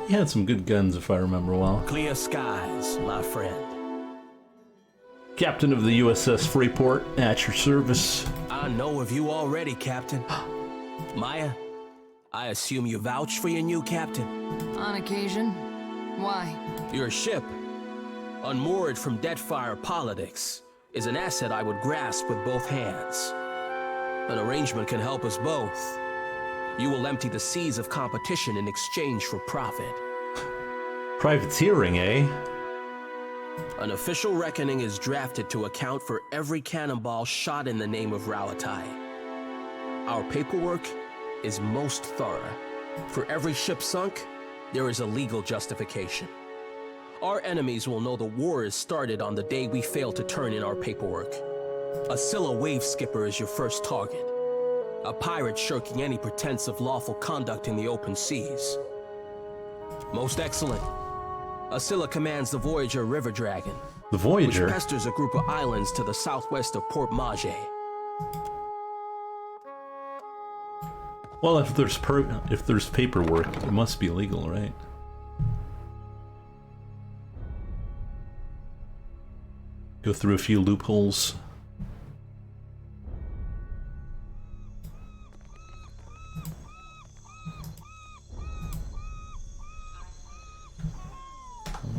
He had some good guns, if I remember well. Clear skies, my friend. Captain of the USS Freeport, at your service. I know of you already, Captain. Maya, I assume you vouch for your new captain. On occasion. Why? Your ship, unmoored from Deadfire politics, is an asset I would grasp with both hands. An arrangement can help us both. You will empty the seas of competition in exchange for profit. Privateering, eh? An official reckoning is drafted to account for every cannonball shot in the name of Ralatai. Our paperwork is most thorough. For every ship sunk, there is a legal justification. Our enemies will know the war is started on the day we fail to turn in our paperwork. A Scylla wave skipper is your first target. A pirate shirking any pretense of lawful conduct in the open seas. Most excellent. Scylla commands the Voyager River Dragon. The Voyager? Which pesters a group of islands to the southwest of Port Mage. Well, if there's paperwork, it must be legal, right? Go through a few loopholes.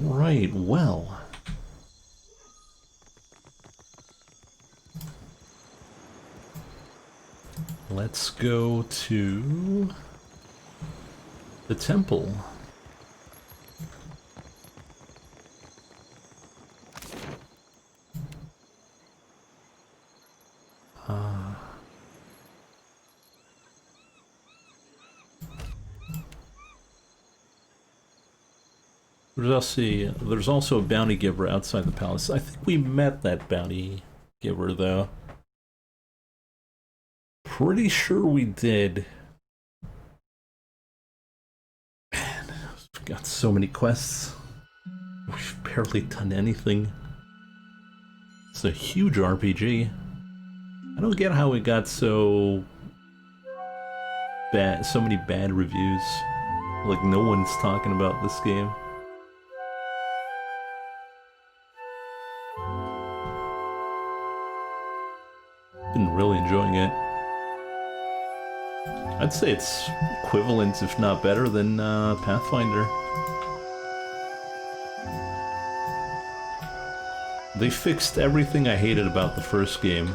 Right, well. Let's go to the temple. There's also a bounty giver outside the palace. I think we met that bounty giver, though. Pretty sure we did. Man, we've got so many quests. We've barely done anything. It's a huge RPG. I don't get how it got so bad, so many bad reviews. Like no one's talking about this game. Been really enjoying it. I'd say it's equivalent, if not better, than Pathfinder. They fixed everything I hated about the first game.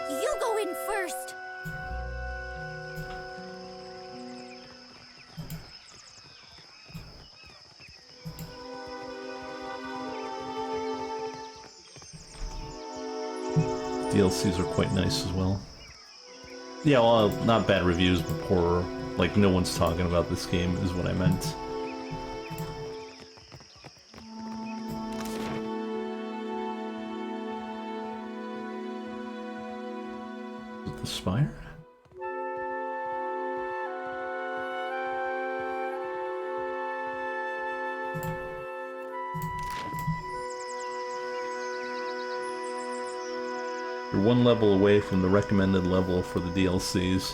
You go in first. DLCs are quite nice as well. Yeah, well, not bad reviews, but poor. Like, no one's talking about this game, is what I meant. Is it the spire? You're one level away from the recommended level for the DLCs.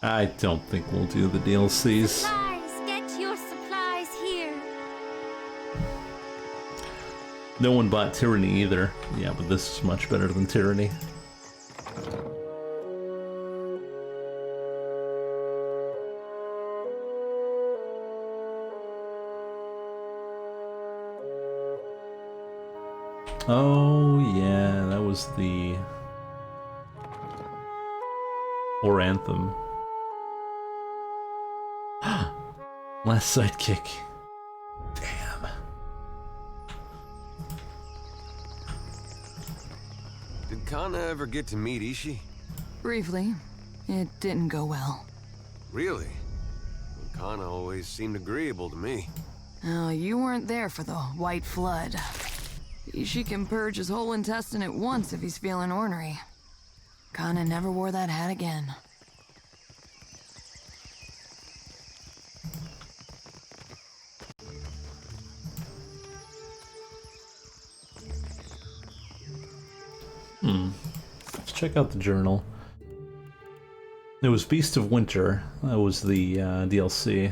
I don't think we'll do the DLCs. Supplies, get your supplies here. No one bought Tyranny either. Yeah, but this is much better than Tyranny. Oh, yeah, that was the... Or Anthem. Last sidekick. Damn. Did Kana ever get to meet Ishii? Briefly. It didn't go well. Really? Kana always seemed agreeable to me. Oh, you weren't there for the White Flood. Ishii can purge his whole intestine at once if he's feeling ornery. Kana never wore that hat again. Let's check out the journal. It was Beast of Winter. That was the DLC.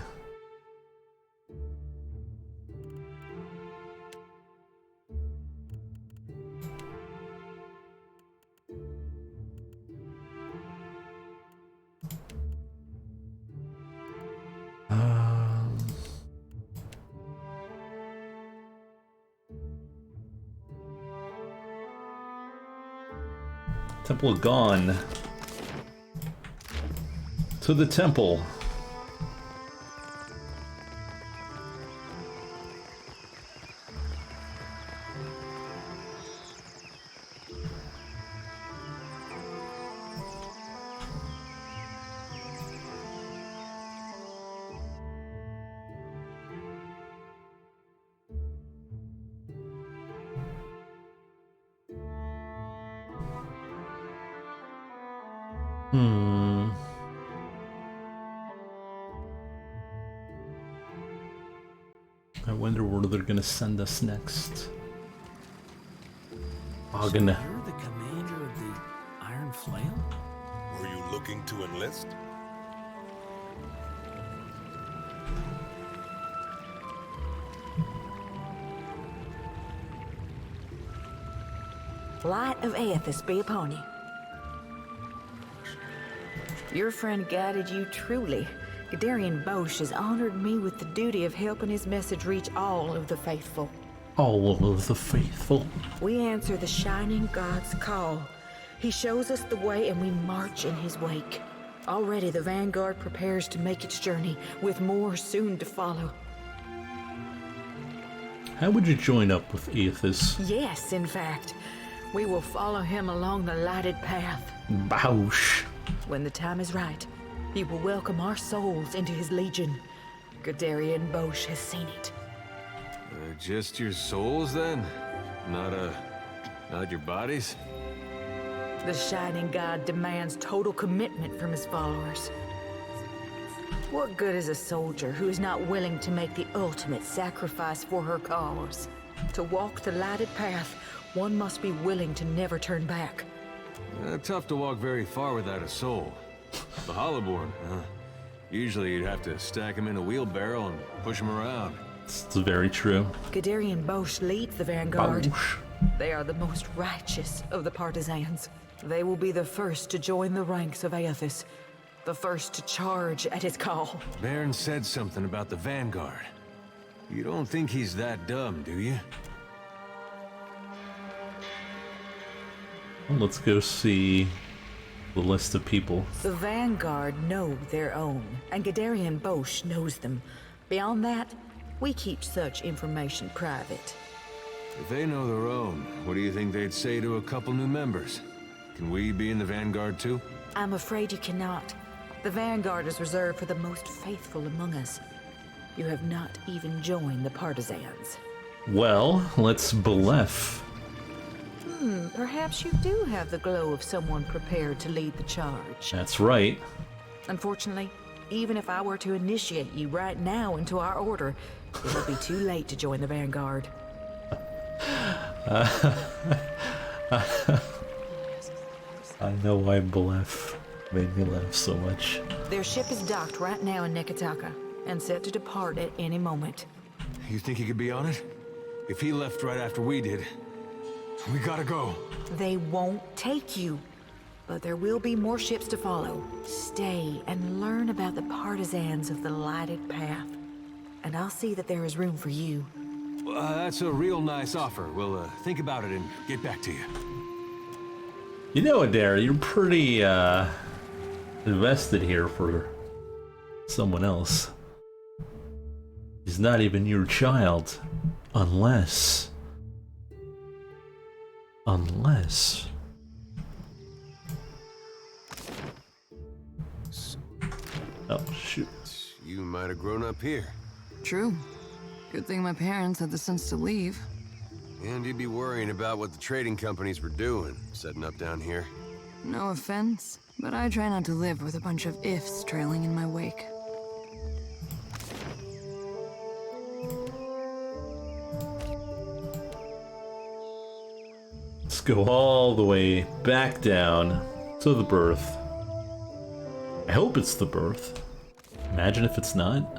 Temple gone. To the temple. I wonder where they're gonna send us next. Agana. So you're the commander of the Iron Flail? Were you looking to enlist? Light of Aethys be upon you. Your friend guided you truly. Gadarian Bosch has honored me with the duty of helping his message reach all of the faithful. All of the faithful. We answer the Shining God's call. He shows us the way and we march in his wake. Already the Vanguard prepares to make its journey, with more soon to follow. How would you join up with Aethys? Yes, in fact. We will follow him along the lighted path. Bausch. When the time is right, he will welcome our souls into his legion. Gadarian Bosch has seen it. Just your souls, then? Not your bodies? The Shining God demands total commitment from his followers. What good is a soldier who is not willing to make the ultimate sacrifice for her cause? To walk the lighted path, one must be willing to never turn back. Tough to walk very far without a soul. The Hollowborn, huh? Usually you'd have to stack them in a wheelbarrow and push them around. It's very true. Gadarian Bosch leads the Vanguard. Bausch. They are the most righteous of the partisans. They will be the first to join the ranks of Aethys, the first to charge at his call. Baron said something about the Vanguard. You don't think he's that dumb, do you? Well, let's go see the list of people. The Vanguard know their own, and Gadarian Bosch knows them. Beyond that, we keep such information private. If they know their own, what do you think they'd say to a couple new members? Can we be in the Vanguard too? I'm afraid you cannot. The Vanguard is reserved for the most faithful among us. You have not even joined the partisans. Well, let's bluff. Perhaps you do have the glow of someone prepared to lead the charge. That's right. Unfortunately, even if I were to initiate you right now into our order, it would be too late to join the Vanguard. I know why bluff made me laugh so much. Their ship is docked right now in Nekataka and set to depart at any moment. You think he could be on it? If he left right after we did, we gotta go. They won't take you, but there will be more ships to follow. Stay and learn about the partisans of the lighted path, and I'll see that there is room for you. That's a real nice offer. We'll think about it and get back to you. You know, Adair, you're pretty invested here for someone else. He's not even your child, unless... Oh, shoot. You might have grown up here. True. Good thing my parents had the sense to leave. And you'd be worrying about what the trading companies were doing, setting up down here. No offense, but I try not to live with a bunch of ifs trailing in my wake. Let's go all the way back down to the berth. I hope it's the berth. Imagine if it's not.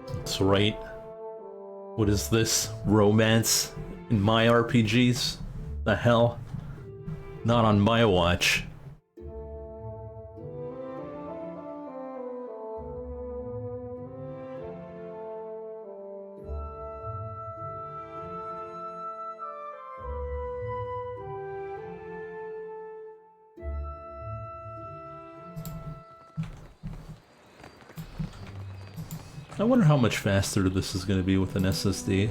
That's right. What is this? Romance in my RPGs? The hell? Not on my watch. I wonder how much faster this is going to be with an SSD.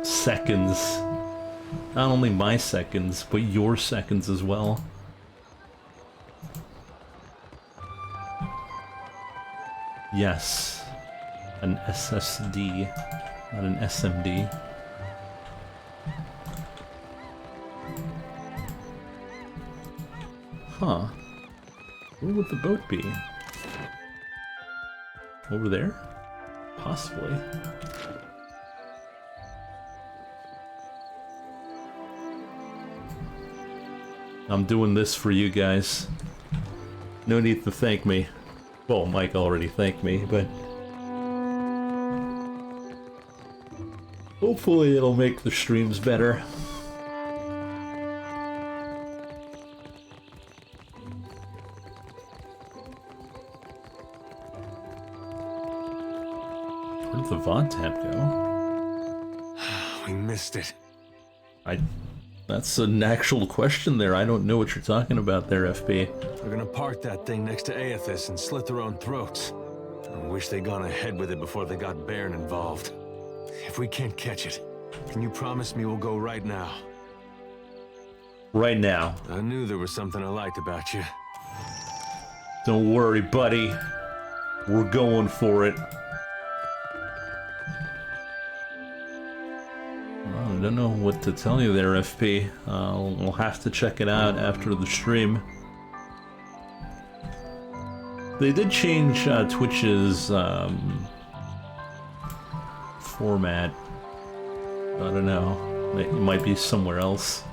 Seconds. Not only my seconds, but your seconds as well. Yes, an SSD, not an SMD. Huh. Where would the boat be? Over there? Possibly. I'm doing this for you guys. No need to thank me. Well, Mike already thanked me, but hopefully it'll make the streams better. Where did the Von tab go? We missed it. That's an actual question there. I don't know what you're talking about there, FP. They're gonna park that thing next to Aethys and slit their own throats. I wish they'd gone ahead with it before they got Bairn involved. If we can't catch it, can you promise me we'll go right now? Right now. I knew there was something I liked about you. Don't worry, buddy. We're going for it. I don't know what to tell you there, FP. We'll have to check it out after the stream. They did change Twitch's format. I don't know. It might be somewhere else.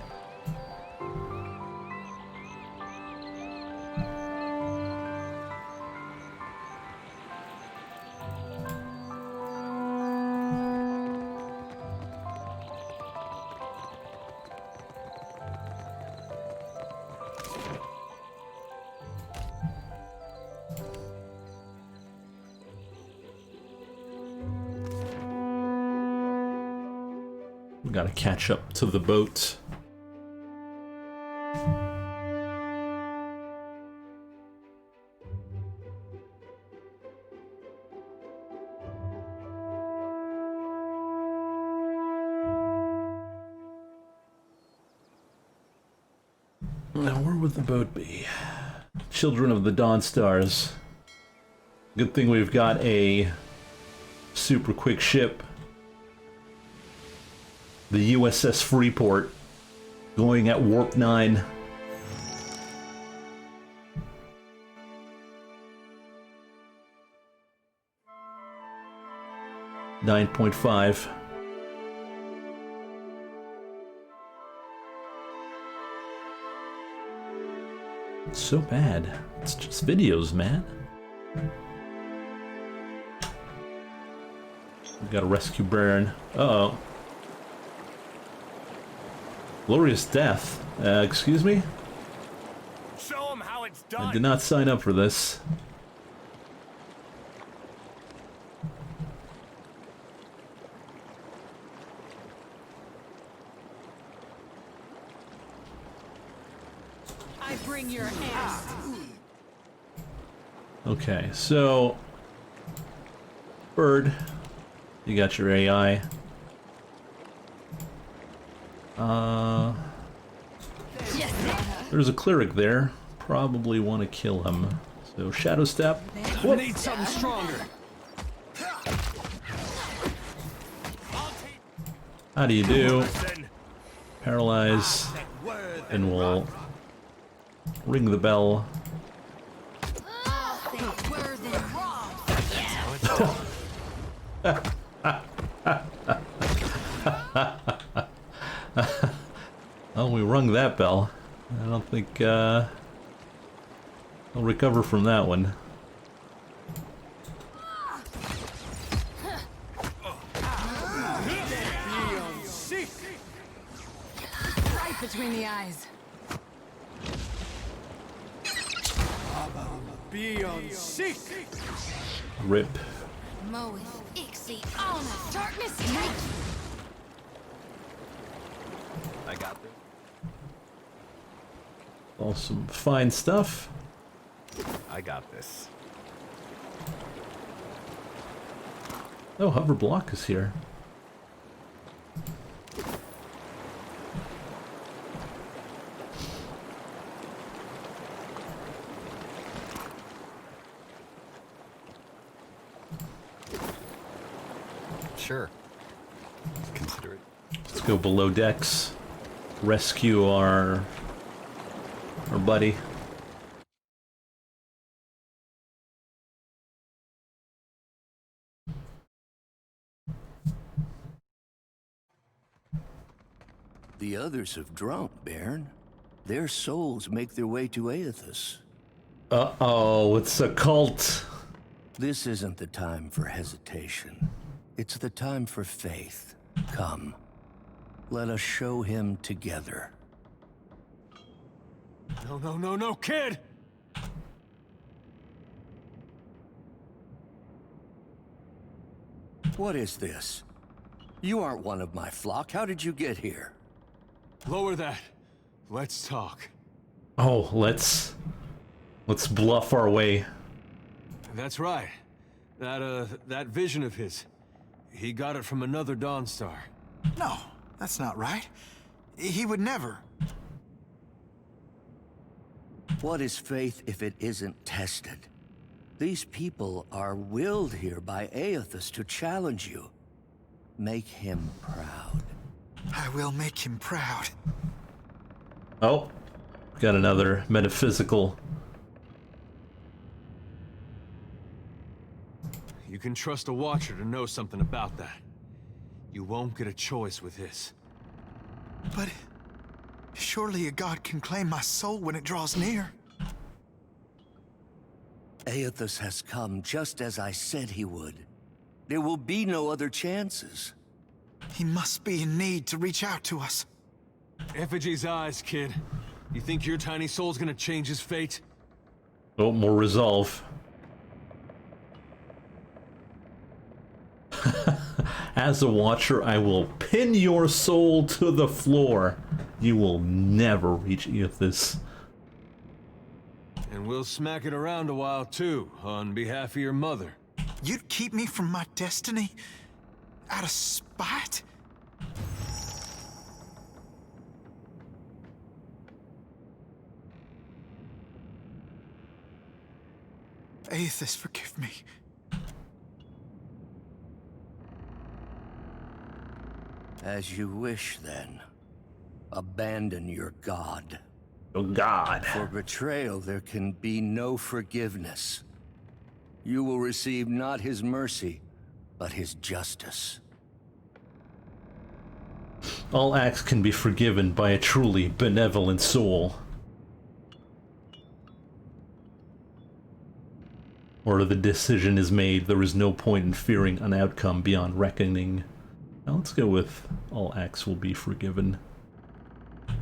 We gotta catch up to the boat. Now, where would the boat be? Children of the Dawn Stars. Good thing we've got a super quick ship. The USS Freeport, going at warp 9. .5. It's so bad. It's just videos, man. We gotta rescue Baron. Uh-oh. Glorious death. Excuse me? Show 'em how it's done. I did not sign up for this. I bring your heirs. Okay, so Bird, you got your AI. There's a cleric there. Probably want to kill him. So Shadow Step. I need something stronger. How do you do? Paralyze. And we'll ring the bell. Oh, we rung that bell. I don't think I'll recover from that one. Right between the eyes. Rip. Moeth, Ixie, Ona, darkness, take. I got this. All some fine stuff. I got this. Oh, Hover Block is here. Sure. Consider it. Let's go below decks. Rescue our buddy. The others have drunk, Baron. Their souls make their way to Aethys. Uh-oh, it's a cult. This isn't the time for hesitation. It's the time for faith. Come. Let us show him together. No, no, no, no, kid! What is this? You aren't one of my flock. How did you get here? Lower that. Let's talk. Oh, let's bluff our way. That's right. That vision of his. He got it from another Dawnstar. No, that's not right. He would never. What is faith if it isn't tested? These people are willed here by Aethys to challenge you. Make him proud. I will make him proud. Oh, got another metaphysical. can trust a Watcher to know something about that. You won't get a choice with his. But surely a god can claim my soul when it draws near. Aethys has come just as I said he would. There will be no other chances. He must be in need to reach out to us. Effigy's eyes, kid. You think your tiny soul's gonna change his fate? Oh, more resolve. As a Watcher, I will pin your soul to the floor. You will never reach Aethys. And we'll smack it around a while too, on behalf of your mother. You'd keep me from my destiny? Out of spite? Aethys, forgive me. As you wish, then. Abandon your god. Oh, God. For betrayal, there can be no forgiveness. You will receive not his mercy, but his justice. All acts can be forgiven by a truly benevolent soul. Or the decision is made, there is no point in fearing an outcome beyond reckoning. Now let's go with all acts will be forgiven.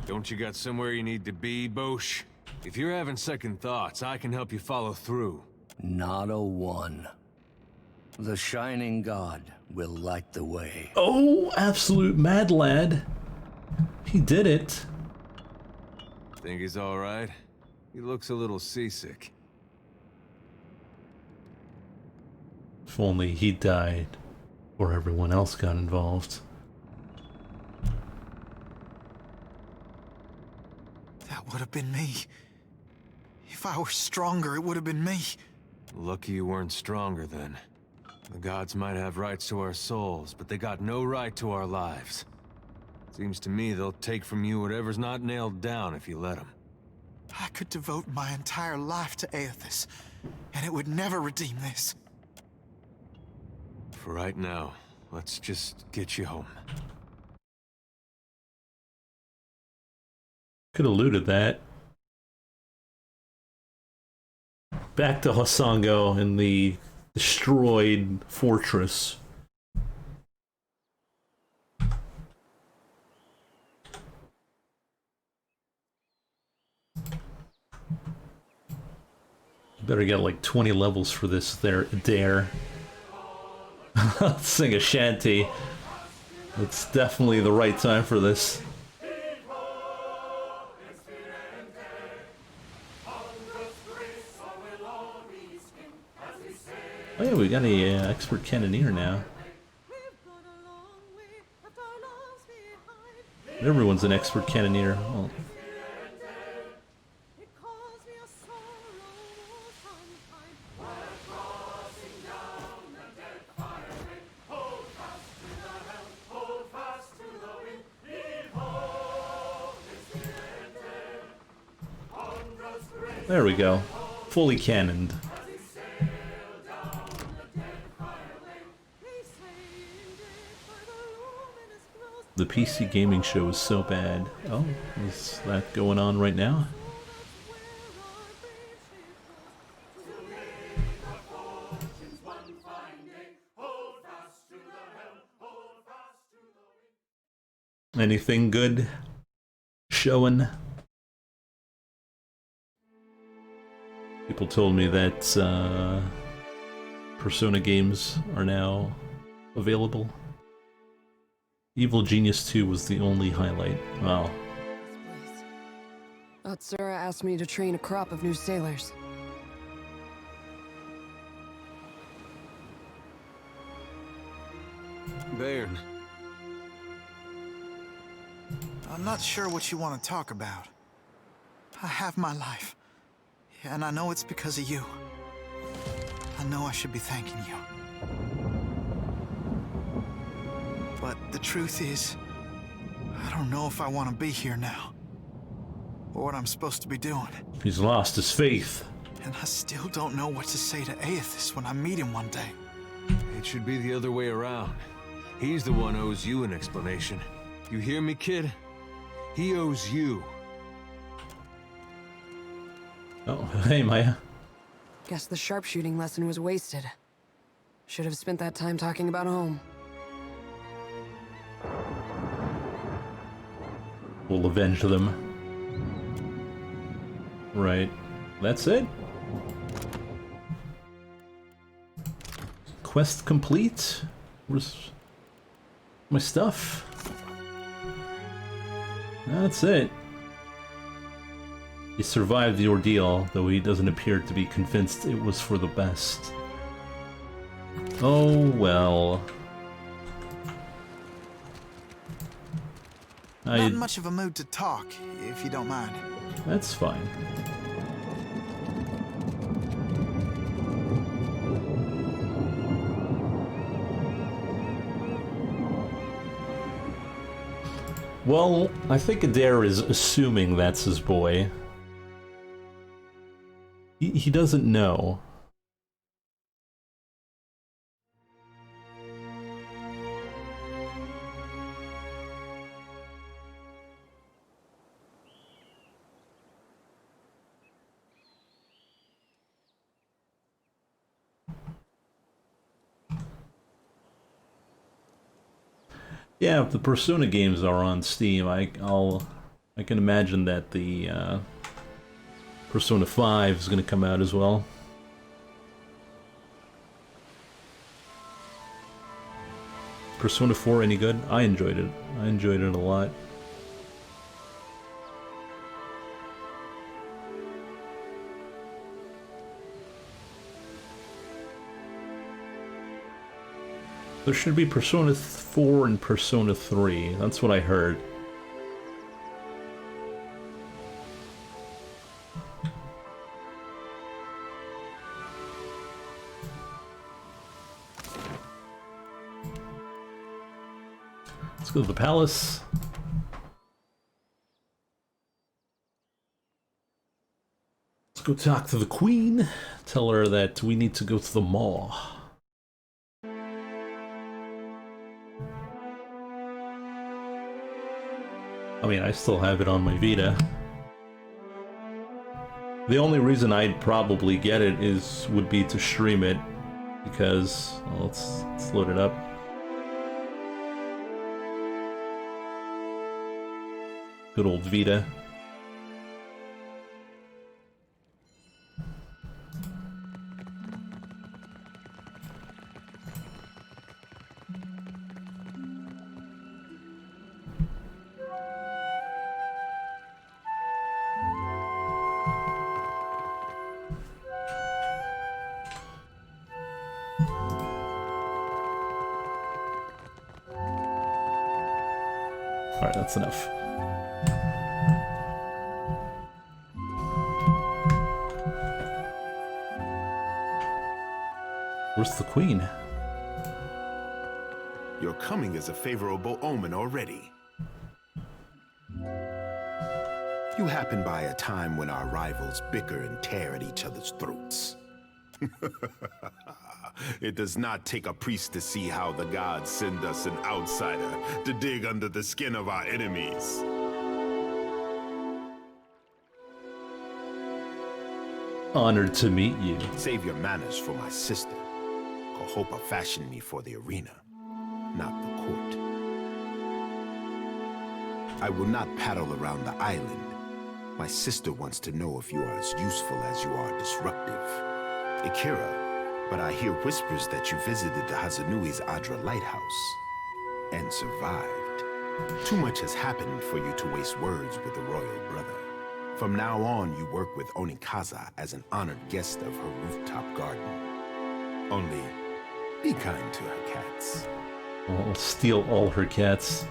Don't you got somewhere you need to be, Bosch? If you're having second thoughts, I can help you follow through. Not a one. The Shining God will light the way. Oh, absolute mad lad. He did it. Think he's alright? He looks a little seasick. If only he died, or everyone else got involved. That would have been me. If I were stronger, it would have been me. Lucky you weren't stronger then. The gods might have rights to our souls, but they got no right to our lives. Seems to me they'll take from you whatever's not nailed down if you let them. I could devote my entire life to Aethys, and it would never redeem this. For right now, let's just get you home. Could have looted that. Back to Hassango in the destroyed fortress. Better get like 20 levels for this dare. Let's sing a shanty. It's definitely the right time for this. Oh yeah, we got a expert cannoneer now. Everyone's an expert cannoneer. Well, there we go. Fully cannoned. The PC gaming show is so bad. Oh, is that going on right now? Anything good showing? People told me that Persona games are now available. Evil Genius 2 was the only highlight. Wow. Sarah asked me to train a crop of new sailors. Bairn. I'm not sure what you want to talk about. I have my life, and I know it's because of you. I know I should be thanking you. But the truth is, I don't know if I want to be here now, or what I'm supposed to be doing. He's lost his faith. And I still don't know what to say to Aethys when I meet him one day. It should be the other way around. He's the one who owes you an explanation. You hear me, kid? He owes you. Oh, hey, Maya. Guess the sharpshooting lesson was wasted. Should have spent that time talking about home. We'll avenge them. Right. That's it? Quest complete? Where's my stuff? That's it. He survived the ordeal, though he doesn't appear to be convinced it was for the best. Oh well. Not in much of a mood to talk, if you don't mind. That's fine. Well, I think Adair is assuming that's his boy. He doesn't know. Yeah, if the Persona games are on Steam, I can imagine that the Persona 5 is going to come out as well. Persona 4 any good? I enjoyed it. I enjoyed it a lot. There should be Persona 4 and Persona 3. That's what I heard. Let's go to the palace. Let's go talk to the queen. Tell her that we need to go to the mall. I mean, I still have it on my Vita. The only reason I'd probably get it would be to stream it, because, well, let's load it up. Good old Vita. Alright, that's enough. Where's the queen? Your coming is a favorable omen already. You happen by a time when our rivals bicker and tear at each other's throats. It does not take a priest to see how the gods send us an outsider to dig under the skin of our enemies. Honored to meet you. Save your manners for my sister. Kohopa fashioned me for the arena, not the court. I will not paddle around the island. My sister wants to know if you are as useful as you are disruptive. Akira, but I hear whispers that you visited the Hazanui's Adra lighthouse and survived. Too much has happened for you to waste words with the royal brother. From now on, you work with Onikaza as an honored guest of her rooftop garden. Only, be kind to her cats. I'll steal all her cats.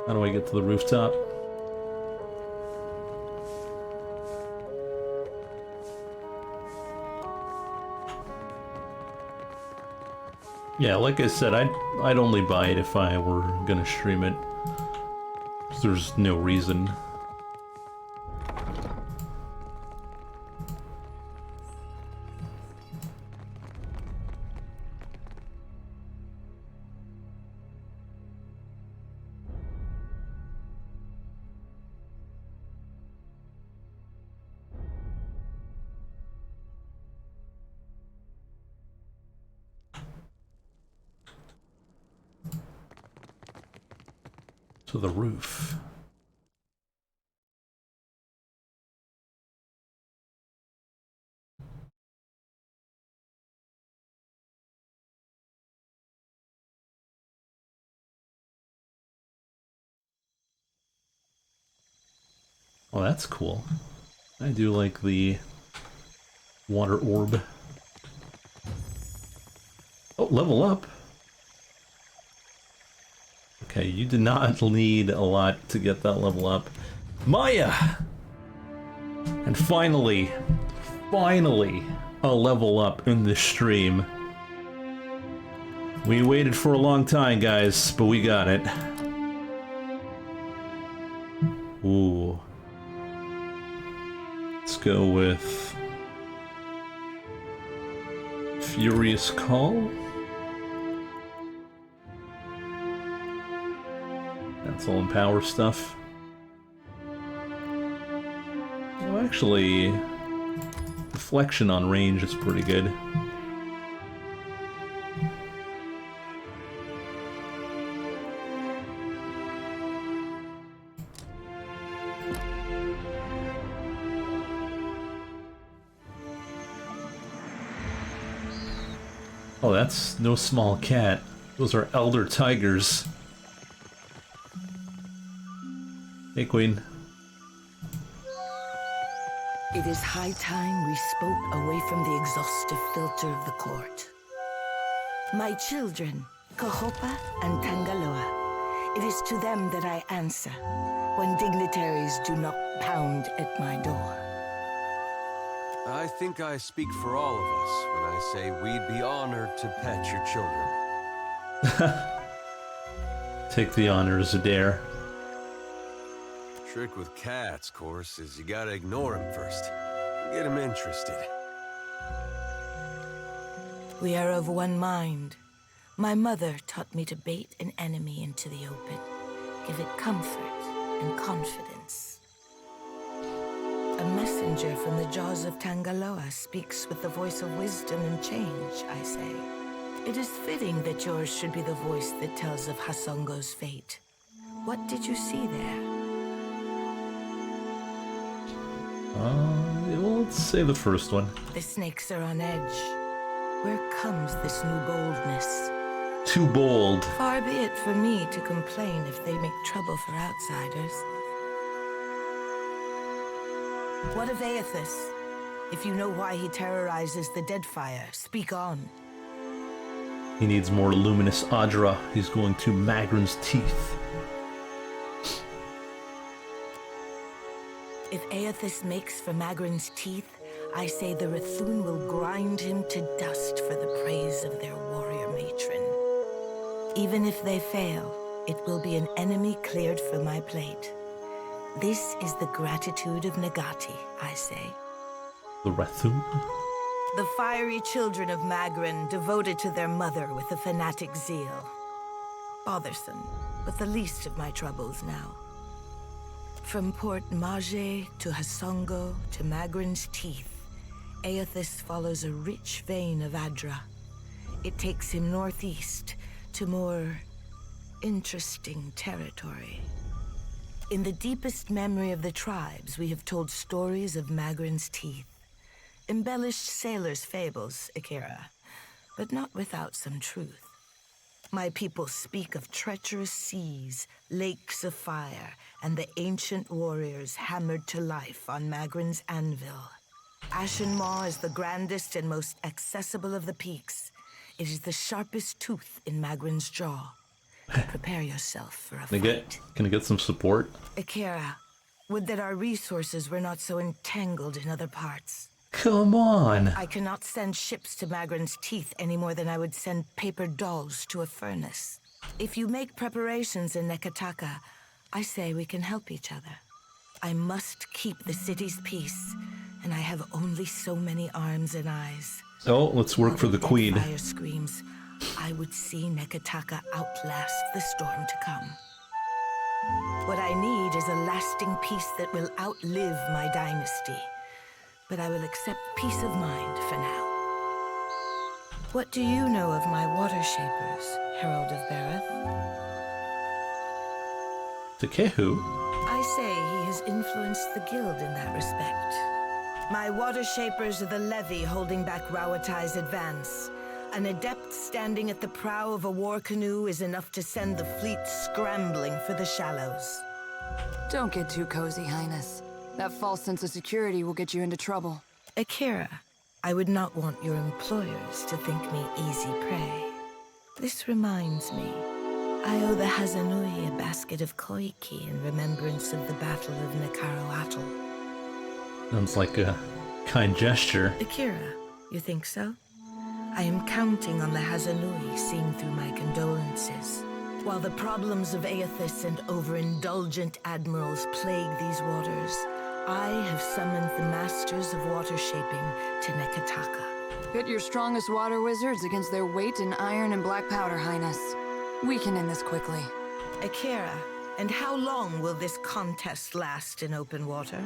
How do I get to the rooftop? Yeah, like I said, I'd only buy it if I were gonna stream it. There's no reason. to the roof. Oh, that's cool. I do like the water orb. Oh, level up. Okay, you did not need a lot to get that level up. Maya! And finally, a level up in this stream. We waited for a long time, guys, but we got it. Ooh. Let's go with Furious Call. That's all in power stuff. Well, actually, deflection on range is pretty good. Oh, that's no small cat. Those are elder tigers. Hey, Queen. It is high time we spoke away from the exhaustive filter of the court. My children, Kahopa and Tangaloa, it is to them that I answer when dignitaries do not pound at my door. I think I speak for all of us when I say we'd be honored to pet your children. Take the honor as a dare. Trick with cats, of course, is you gotta ignore him first. Get him interested. We are of one mind. My mother taught me to bait an enemy into the open, give it comfort and confidence. A messenger from the jaws of Tangaloa speaks with the voice of wisdom and change, I say. It is fitting that yours should be the voice that tells of Hasongo's fate. What did you see there? Well, let's say the first one. The snakes are on edge. Where comes this new boldness? Too bold. Far be it for me to complain if they make trouble for outsiders. What of Aethys? If you know why he terrorizes the Deadfire, speak on. He needs more luminous Adra. He's going to Magrin's teeth. If Aethys makes for Magrin's teeth, I say the Rathun will grind him to dust for the praise of their warrior matron. Even if they fail, it will be an enemy cleared for my plate. This is the gratitude of Nagati, I say. The Rathun? The fiery children of Magrin, devoted to their mother with a fanatic zeal. Bothersome, but the least of my troubles now. From Port Mage to Hasongo to Magrin's teeth, Aethys follows a rich vein of Adra. It takes him northeast to more interesting territory. In the deepest memory of the tribes, we have told stories of Magrin's teeth. Embellished sailors' fables, Akira, but not without some truth. My people speak of treacherous seas, lakes of fire, and the ancient warriors hammered to life on Magrin's anvil. Ashen Maw is the grandest and most accessible of the peaks. It is the sharpest tooth in Magrin's jaw. Prepare yourself for a fight. Can I get some support? Akira, would that our resources were not so entangled in other parts. Come on! I cannot send ships to Magrin's teeth any more than I would send paper dolls to a furnace. If you make preparations in Nekataka, I say we can help each other. I must keep the city's peace, and I have only so many arms and eyes. Oh, let's work for the Queen. Fire screams. I would see Nekataka outlast the storm to come. What I need is a lasting peace that will outlive my dynasty. But I will accept peace of mind for now. What do you know of my water shapers, Herald of Bereth? Takehu? I say he has influenced the guild in that respect. My water shapers are the levy holding back Rauatai's advance. An adept standing at the prow of a war canoe is enough to send the fleet scrambling for the shallows. Don't get too cozy, Highness. That false sense of security will get you into trouble. Akira, I would not want your employers to think me easy prey. This reminds me, I owe the Hazanui a basket of koiki in remembrance of the Battle of Nakaroatl. Sounds like a kind gesture. Akira, you think so? I am counting on the Hazanui seeing through my condolences. While the problems of Aethys and overindulgent admirals plague these waters, I have summoned the masters of water shaping to Nekataka. Pit your strongest water wizards against their weight in iron and black powder, Highness. We can end this quickly. Akira, and how long will this contest last in open water?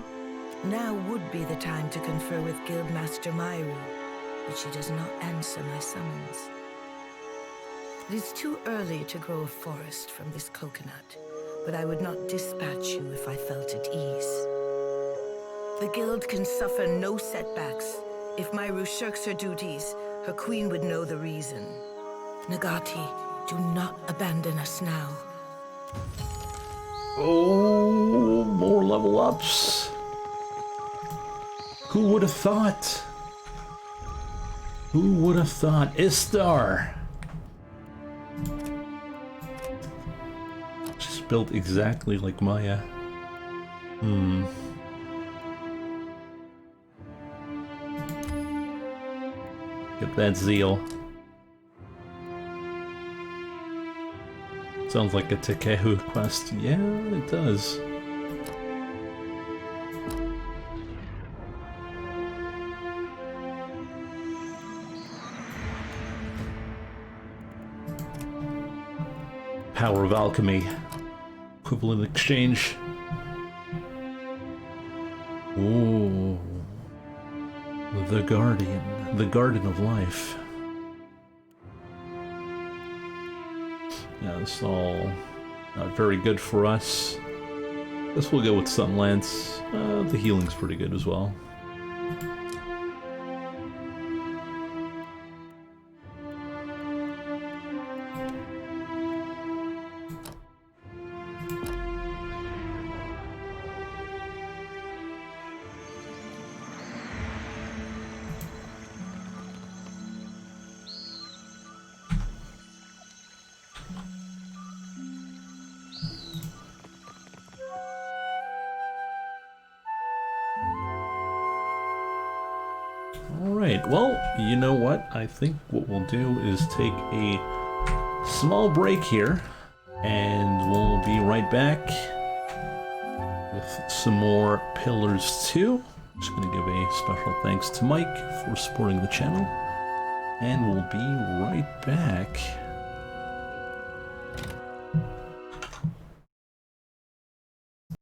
Now would be the time to confer with Guildmaster Mairu, but she does not answer my summons. It is too early to grow a forest from this coconut, but I would not dispatch you if I felt at ease. The guild can suffer no setbacks. If Mairu shirks her duties, her queen would know the reason. Nagati, do not abandon us now. Oh, more level ups. Who would have thought? Who would have thought? Istar! She's built exactly like Maya. Get that zeal. Sounds like a Takehu quest. Yeah, it does. Power of alchemy. Equivalent exchange. Ooh. The Guardian. The Garden of Life. Yeah, it's all not very good for us. Guess we'll go with Sunlance. The healing's pretty good as well. Alright, well, you know what? I think what we'll do is take a small break here, and we'll be right back with some more Pillars 2. Just going to give a special thanks to Mike for supporting the channel, and we'll be right back.